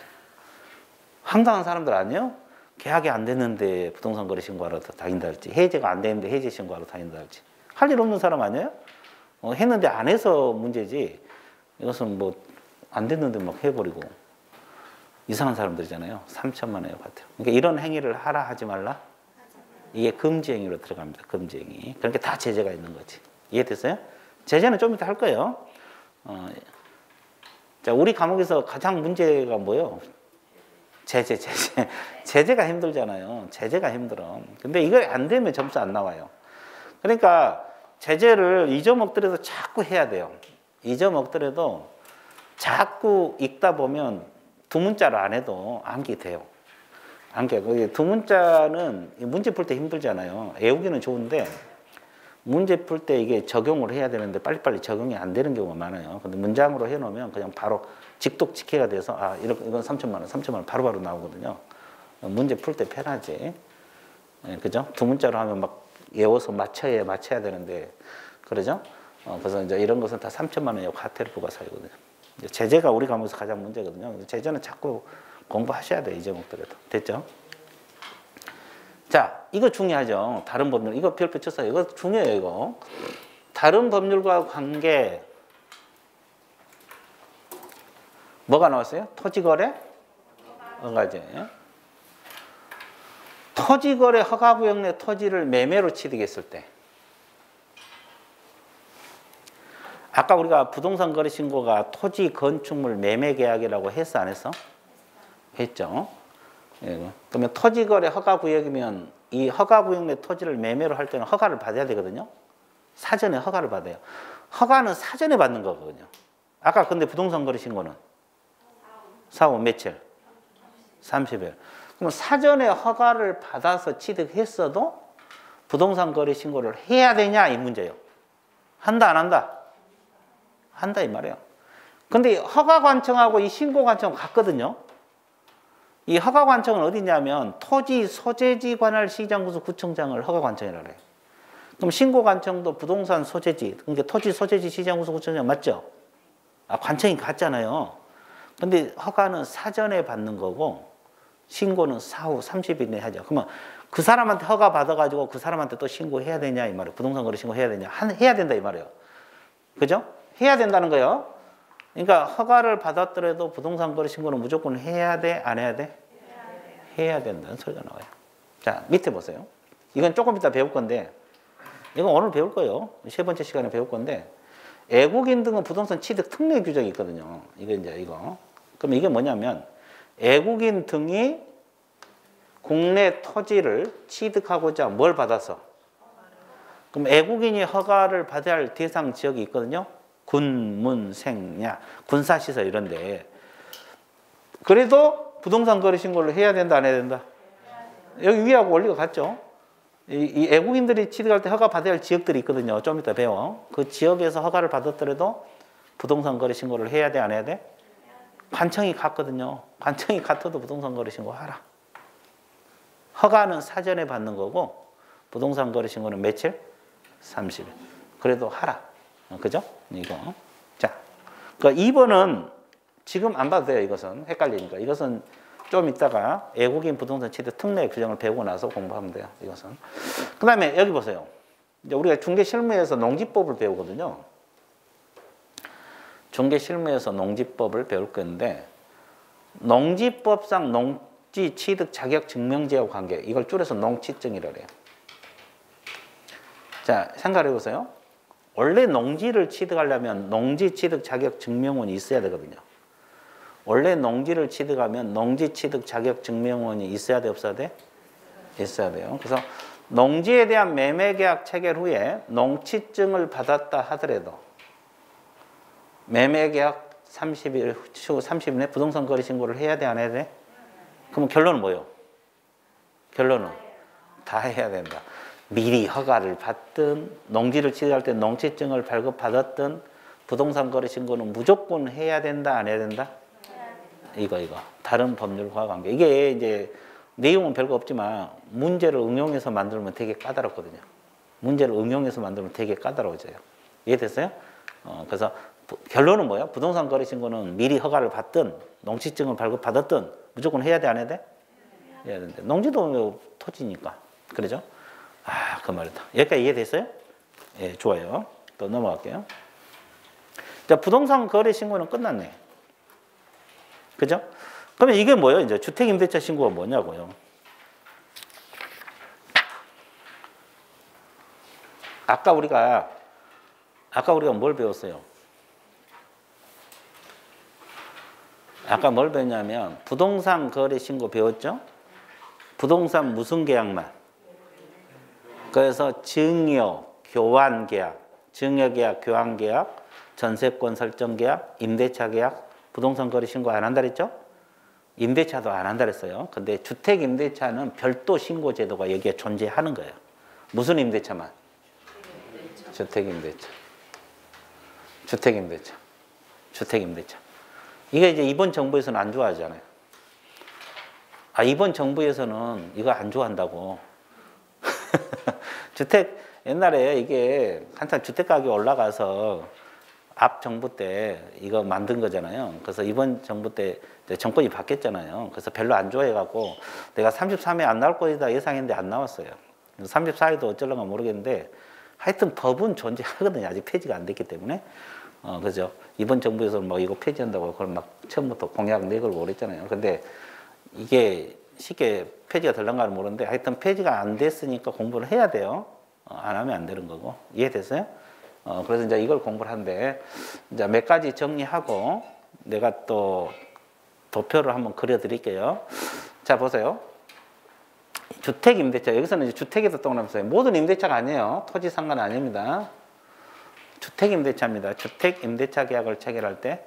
S1: 황당한 사람들 아니에요? 계약이 안 됐는데 부동산 거래 신고하러 다닌다 할지, 해제가 안 됐는데 해제 신고하러 다닌다 할지. 할 일 없는 사람 아니에요? 했는데 안 해서 문제지. 이것은 뭐 안 됐는데 막 해버리고. 이상한 사람들이잖아요. 3천만 원이요 과태료. 그러니까 이런 행위를 하라 하지 말라? 이게 금지 행위로 들어갑니다. 금지 행위. 그러니까 다 제재가 있는 거지. 이해됐어요? 제재는 좀 이따 할 거예요. 자, 우리 과목에서 가장 문제가 뭐예요? 제재. 제재가 힘들잖아요. 제재가 힘들어. 근데 이거 안 되면 점수 안 나와요. 그러니까 제재를 잊어먹더라도 자꾸 해야 돼요. 잊어먹더라도 자꾸 읽다 보면 두 문자를 안 해도 암기 돼요. 암기. 두 문자는 문제 풀 때 힘들잖아요. 외우기는 좋은데 문제 풀 때 이게 적용을 해야 되는데 빨리빨리 적용이 안 되는 경우가 많아요. 근데 문장으로 해놓으면 그냥 바로 직독직해가 돼서 아 이건 3천만 원, 3천만 원 바로바로 나오거든요. 문제 풀 때 편하지. 네, 그죠? 두 문자로 하면 막 외워서 맞춰야 되는데 그러죠? 그래서 이제 이런 것은 다 3천만 원의 과태료 부과사유거든요. 제재가 우리 과목에서 가장 문제거든요. 제재는 자꾸 공부하셔야 돼요. 잊어먹더라도. 됐죠? 자, 이거 중요하죠. 다른 법률. 이거 별표 쳤어요. 이거 중요해요, 이거. 다른 법률과 관계. 뭐가 나왔어요? 토지거래? 허가제. 토지거래 허가구역 내 토지를 매매로 취득했을 때. 아까 우리가 부동산 거래 신고가 토지 건축물 매매 계약이라고 했어, 안 했어? 했죠. 예. 그러면 토지거래 허가구역이면 이 허가구역 내 토지를 매매로 할 때는 허가를 받아야 되거든요. 사전에 허가를 받아요. 허가는 사전에 받는 거거든요. 아까 근데 부동산 거래 신고는 4월 며칠? 30일. 그럼 사전에 허가를 받아서 취득했어도 부동산 거래 신고를 해야 되냐 이 문제예요. 한다 안 한다? 한다 이 말이에요. 근데 허가관청하고 이 신고관청은 같거든요. 이 허가관청은 어디냐면 토지 소재지 관할 시장구수 구청장을 허가관청이라고 해요. 그럼 신고관청도 부동산 소재지, 그러니까 토지 소재지 시장구수 구청장 맞죠? 아, 관청이 같잖아요. 근데 허가는 사전에 받는 거고 신고는 사후 30일 내에 하죠. 그러면 그 사람한테 허가 받아가지고 그 사람한테 또 신고해야 되냐 이 말이에요. 부동산 거래 신고해야 되냐? 해야 된다 이 말이에요. 그죠? 해야 된다는 거예요. 그러니까 허가를 받았더라도 부동산 거래 신고는 무조건 해야 돼? 안 해야 돼? 해야 된다는 소리가 나와요. 자, 밑에 보세요. 이건 조금 이따 배울 건데 이건 오늘 배울 거예요. 세 번째 시간에 배울 건데 애국인 등은 부동산 취득 특례 규정이 있거든요. 이게 이제 이거. 그럼 이게 뭐냐면 애국인 등이 국내 토지를 취득하고자 뭘 받아서? 그럼 애국인이 허가를 받아야 할 대상 지역이 있거든요. 군, 문, 생야, 군사시설 이런데. 그래도 부동산 거래 신고를 해야 된다, 안 해야 된다? 여기 위하고 원리가 같죠? 이 애국인들이 취득할 때 허가 받아야 할 지역들이 있거든요. 좀 이따 배워. 그 지역에서 허가를 받았더라도 부동산 거래 신고를 해야 돼, 안 해야 돼? 관청이 같거든요. 관청이 같아도 부동산 거래 신고하라. 허가는 사전에 받는 거고 부동산 거래 신고는 며칠? 30일. 그래도 하라. 그죠? 이거. 자, 그 2번은 지금 안 봐도 돼요. 이것은 헷갈리니까. 이것은 좀 이따가 애국인 부동산 취득 특례 규정을 배우고 나서 공부하면 돼요. 이것은. 그 다음에 여기 보세요. 이제 우리가 중개실무에서 농지법을 배우거든요. 중개실무에서 농지법을 배울 건데 농지법상 농지 취득 자격 증명제하고 관계, 이걸 줄여서 농취증이라고 해요. 자, 생각해 보세요. 원래 농지를 취득하려면 농지 취득 자격 증명원이 있어야 되거든요. 원래 농지를 취득하면 농지 취득 자격 증명원이 있어야 돼, 없어야 돼? 있어야 돼요. 그래서 농지에 대한 매매 계약 체결 후에 농취증을 받았다 하더라도 매매 계약 30일 후 30일 내 부동산 거래 신고를 해야 돼, 안 해야 돼? 그럼 결론은 뭐예요? 결론은 다 해야 된다. 미리 허가를 받든 농지를 취득할 때 농취증을 발급받았든 부동산 거래 신고는 무조건 해야 된다, 안 해야 된다? 이거 다른 법률과 관계. 이게 이제 내용은 별거 없지만 문제를 응용해서 만들면 되게 까다롭거든요. 문제를 응용해서 만들면 되게 까다로워져요. 이해됐어요? 그래서 결론은 뭐예요? 부동산 거래 신고는 미리 허가를 받든 농취증을 발급받았든 무조건 해야 돼, 안 해야 돼? 해야 된대. 농지도 토지니까. 그러죠? 아, 그 말이다. 여기까지 이해됐어요? 예, 좋아요. 또 넘어갈게요. 자, 부동산 거래 신고는 끝났네. 그죠? 그러면 이게 뭐예요? 이제 주택임대차 신고가 뭐냐고요? 아까 우리가 뭘 배웠어요? 아까 뭘 배웠냐면 부동산 거래 신고 배웠죠? 부동산 무슨 계약만? 그래서 증여, 교환 계약, 증여 계약, 교환 계약, 전세권 설정 계약, 임대차 계약, 부동산 거래 신고 안 한다 그랬죠? 임대차도 안 한다 그랬어요. 근데 주택 임대차는 별도 신고 제도가 여기에 존재하는 거예요. 무슨 임대차만? 주택 임대차. 주택 임대차. 주택 임대차. 이게 이제 이번 정부에서는 안 좋아하잖아요. 아, 이번 정부에서는 이거 안 좋아한다고. 주택, 옛날에 이게 한참 주택 가격이 올라가서 앞 정부 때 이거 만든 거잖아요. 그래서 이번 정부 때 정권이 바뀌었잖아요. 그래서 별로 안 좋아해갖고 내가 33회 안 나올 거다 예상했는데 안 나왔어요. 34회도 어쩌려나 모르겠는데 하여튼 법은 존재하거든요. 아직 폐지가 안 됐기 때문에. 그죠. 이번 정부에서는 뭐 이거 폐지한다고 그걸 막 처음부터 공약 내걸고 그랬잖아요. 근데 이게 쉽게 폐지가 될런가는 모르는데 하여튼 폐지가 안 됐으니까 공부를 해야 돼요. 안 하면 안 되는 거고. 이해됐어요? 그래서 이제 이걸 공부를 하는데 이제 몇 가지 정리하고 내가 또 도표를 한번 그려 드릴게요. 자, 보세요. 주택 임대차. 여기서는 이제 주택에서 동그라면서요. 모든 임대차가 아니에요. 토지 상관 아닙니다. 주택 임대차입니다. 주택 임대차 계약을 체결할 때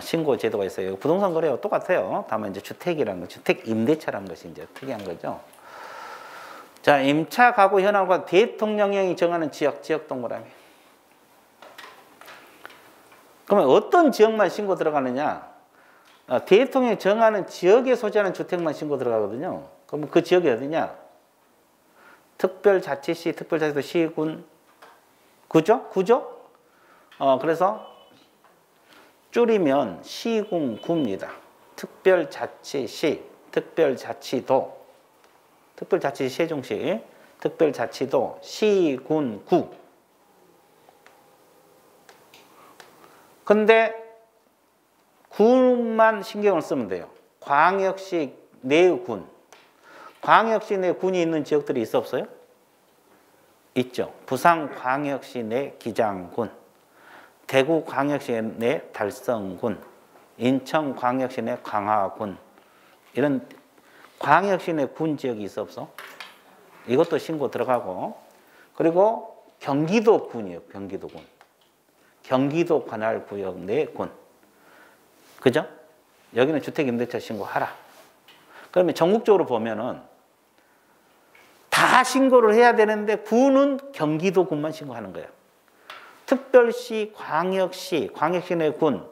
S1: 신고 제도가 있어요. 부동산 거래와 똑같아요. 다만 이제 주택이라는 거, 주택 임대차라는 것이 이제 특이한 거죠. 자, 임차 가구 현황과 대통령령이 정하는 지역 동그라미. 그러면 어떤 지역만 신고 들어가느냐? 대통령이 정하는 지역에 소재하는 주택만 신고 들어가거든요. 그러면 그 지역이 어디냐? 특별자치시, 특별자치도 시군, 구죠? 그래서 줄이면 시군구입니다. 특별자치시, 특별자치도, 특별자치시 세종시, 특별자치도, 시군구. 근데 군만 신경을 쓰면 돼요. 광역시 내의 군. 광역시 내 군이 있는 지역들이 있어 없어요? 있죠. 부산광역시 내 기장군, 대구광역시 내 달성군, 인천광역시 내 광화군, 이런 광역시 내 군 지역이 있어 없어? 이것도 신고 들어가고, 그리고 경기도군이에요. 경기도군. 경기도 관할구역 내 군. 그죠? 여기는 주택임대차 신고하라. 그러면 전국적으로 보면은 다 신고를 해야 되는데 구는 경기도군만 신고하는 거예요. 특별시, 광역시, 광역시 내 군,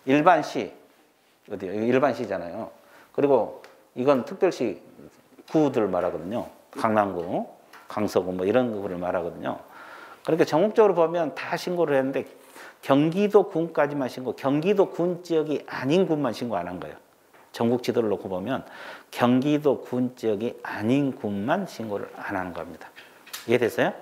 S1: 일반시, 어디요? 일반시잖아요. 그리고 이건 특별시 구들 말하거든요. 강남구, 강서구 뭐 이런 구를 말하거든요. 그러니까 전국적으로 보면 다 신고를 했는데 경기도 군까지만 신고, 경기도 군 지역이 아닌 군만 신고 안 한 거예요. 전국 지도를 놓고 보면 경기도 군 지역이 아닌 군만 신고를 안 하는 겁니다. 이해됐어요?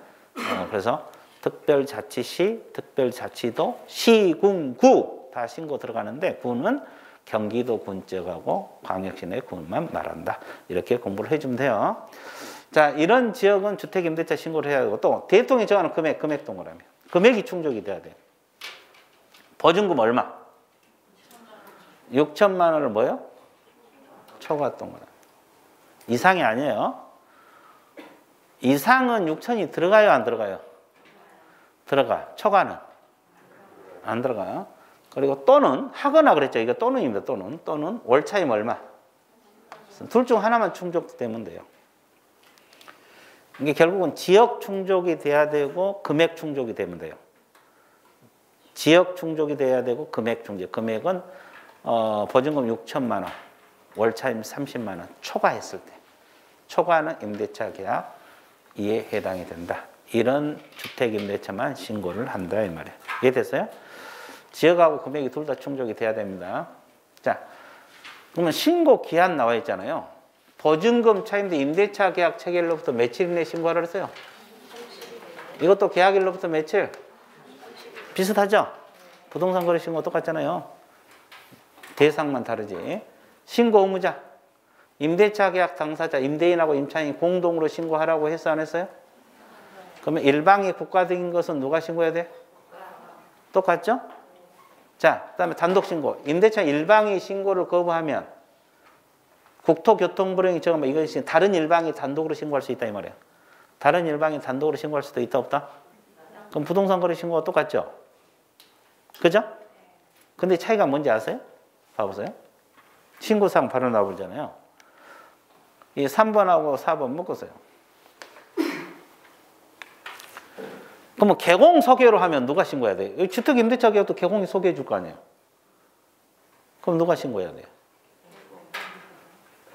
S1: 그래서 특별자치시, 특별자치도, 시군구 다 신고 들어가는데 구는 경기도 군 지역하고 광역시 내 군만 말한다. 이렇게 공부를 해주면 돼요. 자, 이런 지역은 주택임대차 신고를 해야 되고 또 대통령이 정하는 금액 동그라미. 금액이 충족이 돼야 돼요. 보증금 얼마? 6천만 원을 뭐요? 초과 동그라미. 이상이 아니에요. 이상은 6천이 들어가요, 안 들어가요? 들어가. 초과는 안 들어가요. 그리고 또는 하거나 그랬죠. 이거 또는입니다. 또는 월 차임 얼마? 둘 중 하나만 충족되면 돼요. 이게 결국은 지역 충족이 돼야 되고 금액 충족이 되면 돼요. 지역 충족이 돼야 되고 금액 충족. 금액은 보증금 6천만 원, 월 차임 30만 원 초과했을 때. 초과는 임대차 계약 이에 해당이 된다. 이런 주택임대차만 신고를 한다 이 말이에요. 이해됐어요? 지역하고 금액이 둘 다 충족이 돼야 됩니다. 자, 그러면 신고 기한 나와 있잖아요. 보증금 차임대 임대차 계약 체결로부터 며칠 이내 신고하라 그랬어요? 이것도 계약일로부터 며칠? 비슷하죠? 부동산 거래 신고 똑같잖아요. 대상만 다르지. 신고 의무자. 임대차 계약 당사자, 임대인하고 임차인이 공동으로 신고하라고 했어 안 했어요? 그러면 일방이 국가적인 것은 누가 신고해야 돼? 똑같죠? 자, 그 다음에 단독신고. 임대차 일방이 신고를 거부하면 국토교통부령이 정하면 이것이 다른 일방이 단독으로 신고할 수 있다 이 말이에요. 다른 일방이 단독으로 신고할 수도 있다 없다? 그럼 부동산 거래 신고가 똑같죠? 그죠? 근데 차이가 뭔지 아세요? 봐보세요. 신고사항 바로 나오잖아요. 이 3번하고 4번 묶었어요. 그럼 개공 소개로 하면 누가 신고해야 돼요? 주택임대차 계약도 개공이 소개해 줄 거 아니에요? 그럼 누가 신고해야 돼요?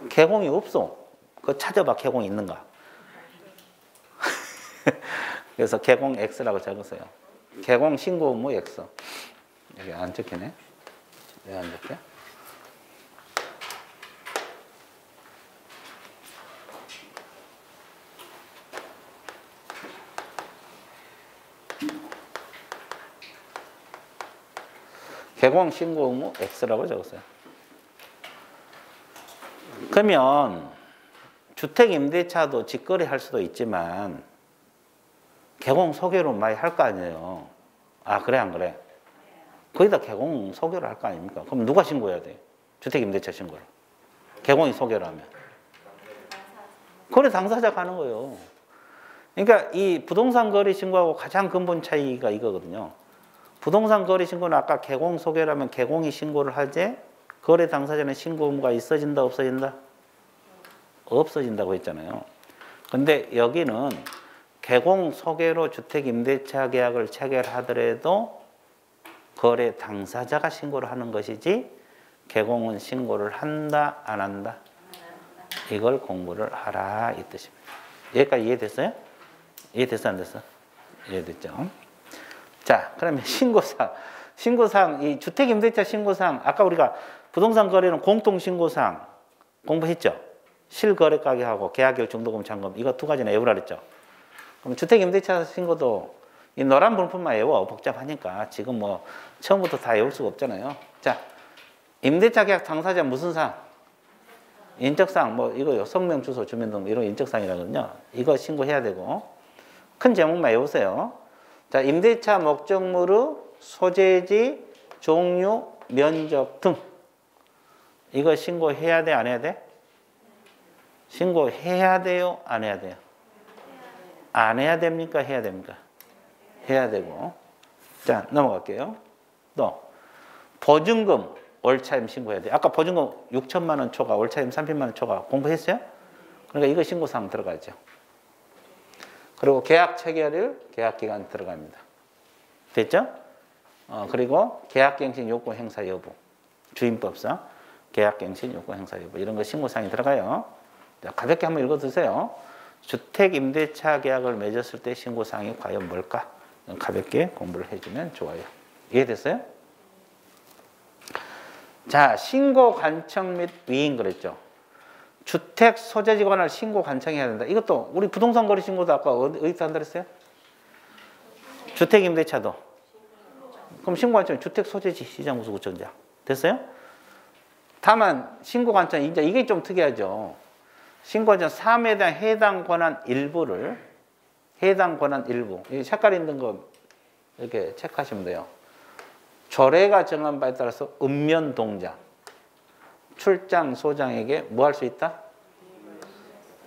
S1: 개공이 없어. 그거 찾아봐, 개공이 있는가. 그래서 개공 X라고 적었어요. 개공 신고 의무 X. 여기 안 적히네. 왜 안 적혀? 개공 신고 의무 X라고 적었어요. 그러면 주택 임대차도 직거래 할 수도 있지만 개공 소개로 많이 할 거 아니에요. 아, 그래 안 그래? 거기다 개공 소개를 할 거 아닙니까? 그럼 누가 신고해야 돼? 주택 임대차 신고를. 개공이 소개를 하면. 거래 당사자가 하는 거예요. 그러니까 이 부동산 거래 신고하고 가장 근본 차이가 이거거든요. 부동산 거래 신고는 아까 개공 소개라면 개공이 신고를 하지 거래 당사자는 신고 의무가 있어진다 없어진다? 없어진다고 했잖아요. 근데 여기는 개공 소개로 주택 임대차 계약을 체결하더라도 거래 당사자가 신고를 하는 것이지 개공은 신고를 한다 안 한다? 이걸 공부를 하라 이 뜻입니다. 여기까지 이해됐어요? 이해됐어 안 됐어? 이해됐죠? 자, 그러면 신고사항, 이 주택임대차 신고사항, 아까 우리가 부동산 거래는 공통신고사항 공부했죠? 실거래가격하고 계약일 중도금 잔금 이거 두 가지는 외우라 그랬죠? 그럼 주택임대차 신고도 이 노란 불품만 외워. 복잡하니까 지금 뭐 처음부터 다 외울 수가 없잖아요. 자, 임대차 계약 당사자 무슨 사항? 인적사항, 뭐 이거요. 성명, 주소, 주민등록 이런 인적사항이라거든요. 이거 신고해야 되고 큰 제목만 외우세요. 자, 임대차 목적물의 소재지, 종류, 면적 등 이거 신고해야 돼, 안 해야 돼? 신고해야 돼요, 안 해야 돼요? 안 해야 됩니까? 해야 됩니까? 해야 되고. 자, 넘어갈게요. 또 보증금 월차임 신고해야 돼. 아까 보증금 6천만 원 초과, 월차임 30만 원 초과 공부했어요? 그러니까 이거 신고사항 들어가죠. 그리고 계약 체결일, 계약 기간 들어갑니다. 됐죠? 그리고 계약갱신 요구 행사 여부, 주임법상 계약갱신 요구 행사 여부 이런 거 신고사항이 들어가요. 자, 가볍게 한번 읽어두세요. 주택임대차 계약을 맺었을 때 신고사항이 과연 뭘까? 가볍게 공부를 해주면 좋아요. 이해됐어요? 자, 신고 관청 및 위임 그랬죠. 주택 소재지 관할 신고 관청해야 된다. 이것도 우리 부동산 거래 신고도 아까 어디서 한다 그랬어요? 주택 임대차도. 그럼 신고 관청 주택 소재지 시장 구청장. 됐어요? 다만 신고 관청 이제 이게 좀 특이하죠. 신고 관청 사업에 대한 해당 권한 일부 이 색깔 있는 거 이렇게 체크하시면 돼요. 조례가 정한 바에 따라서 읍면 동장, 출장 소장에게 뭐 할 수 있다?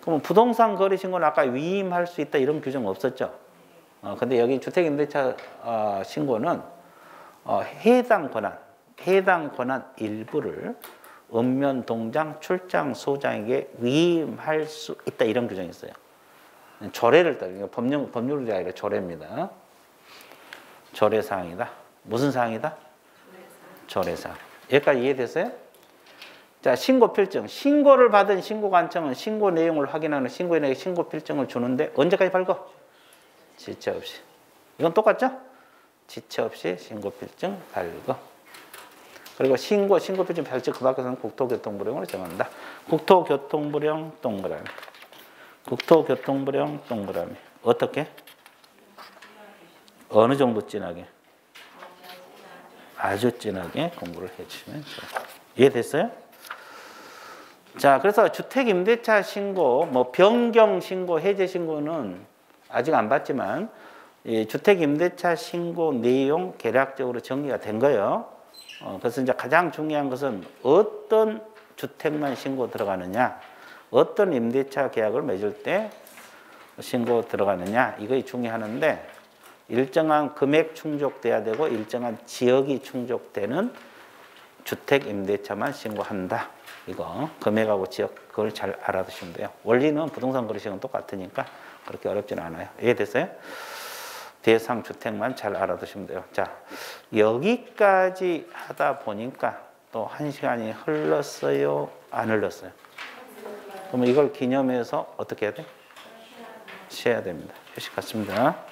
S1: 그러면 부동산 거래 신고는 아까 위임할 수 있다 이런 규정 없었죠. 근데 여기 주택임대차 신고는 해당 권한 일부를 읍면 동장, 출장 소장에게 위임할 수 있다 이런 규정이 있어요. 조례를 따르는 법률이 아니라 조례입니다. 조례사항이다. 무슨 사항이다? 조례사항. 여기까지 이해됐어요? 자, 신고 필증. 신고를 받은 신고관청은 신고 내용을 확인하는 신고인에게 신고 필증을 주는데 언제까지 발급? 지체 없이. 이건 똑같죠? 지체 없이 신고 필증 발급. 그리고 신고 필증 발급 그 밖에서는 국토교통부령으로 정한다. 국토교통부령 동그라미. 국토교통부령 동그라미. 어떻게? 어느 정도 진하게? 아주 진하게 공부를 해주시면 좋아요. 이해됐어요? 자, 그래서 주택임대차 신고, 뭐 변경 신고, 해제 신고는 아직 안 봤지만 이 주택임대차 신고 내용 개략적으로 정리가 된 거예요. 그래서 이제 가장 중요한 것은 어떤 주택만 신고 들어가느냐, 어떤 임대차 계약을 맺을 때 신고 들어가느냐 이거 중요하는데 일정한 금액 충족돼야 되고 일정한 지역이 충족되는 주택임대차만 신고한다. 이거 금액하고 지역 그걸 잘 알아두시면 돼요. 원리는 부동산 거래시장은 똑같으니까 그렇게 어렵지는 않아요. 이해됐어요? 대상 주택만 잘 알아두시면 돼요. 자, 여기까지 하다 보니까 또 1시간이 흘렀어요? 안 흘렀어요? 그러면 이걸 기념해서 어떻게 해야 돼? 쉬어야 됩니다. 휴식 갖습니다.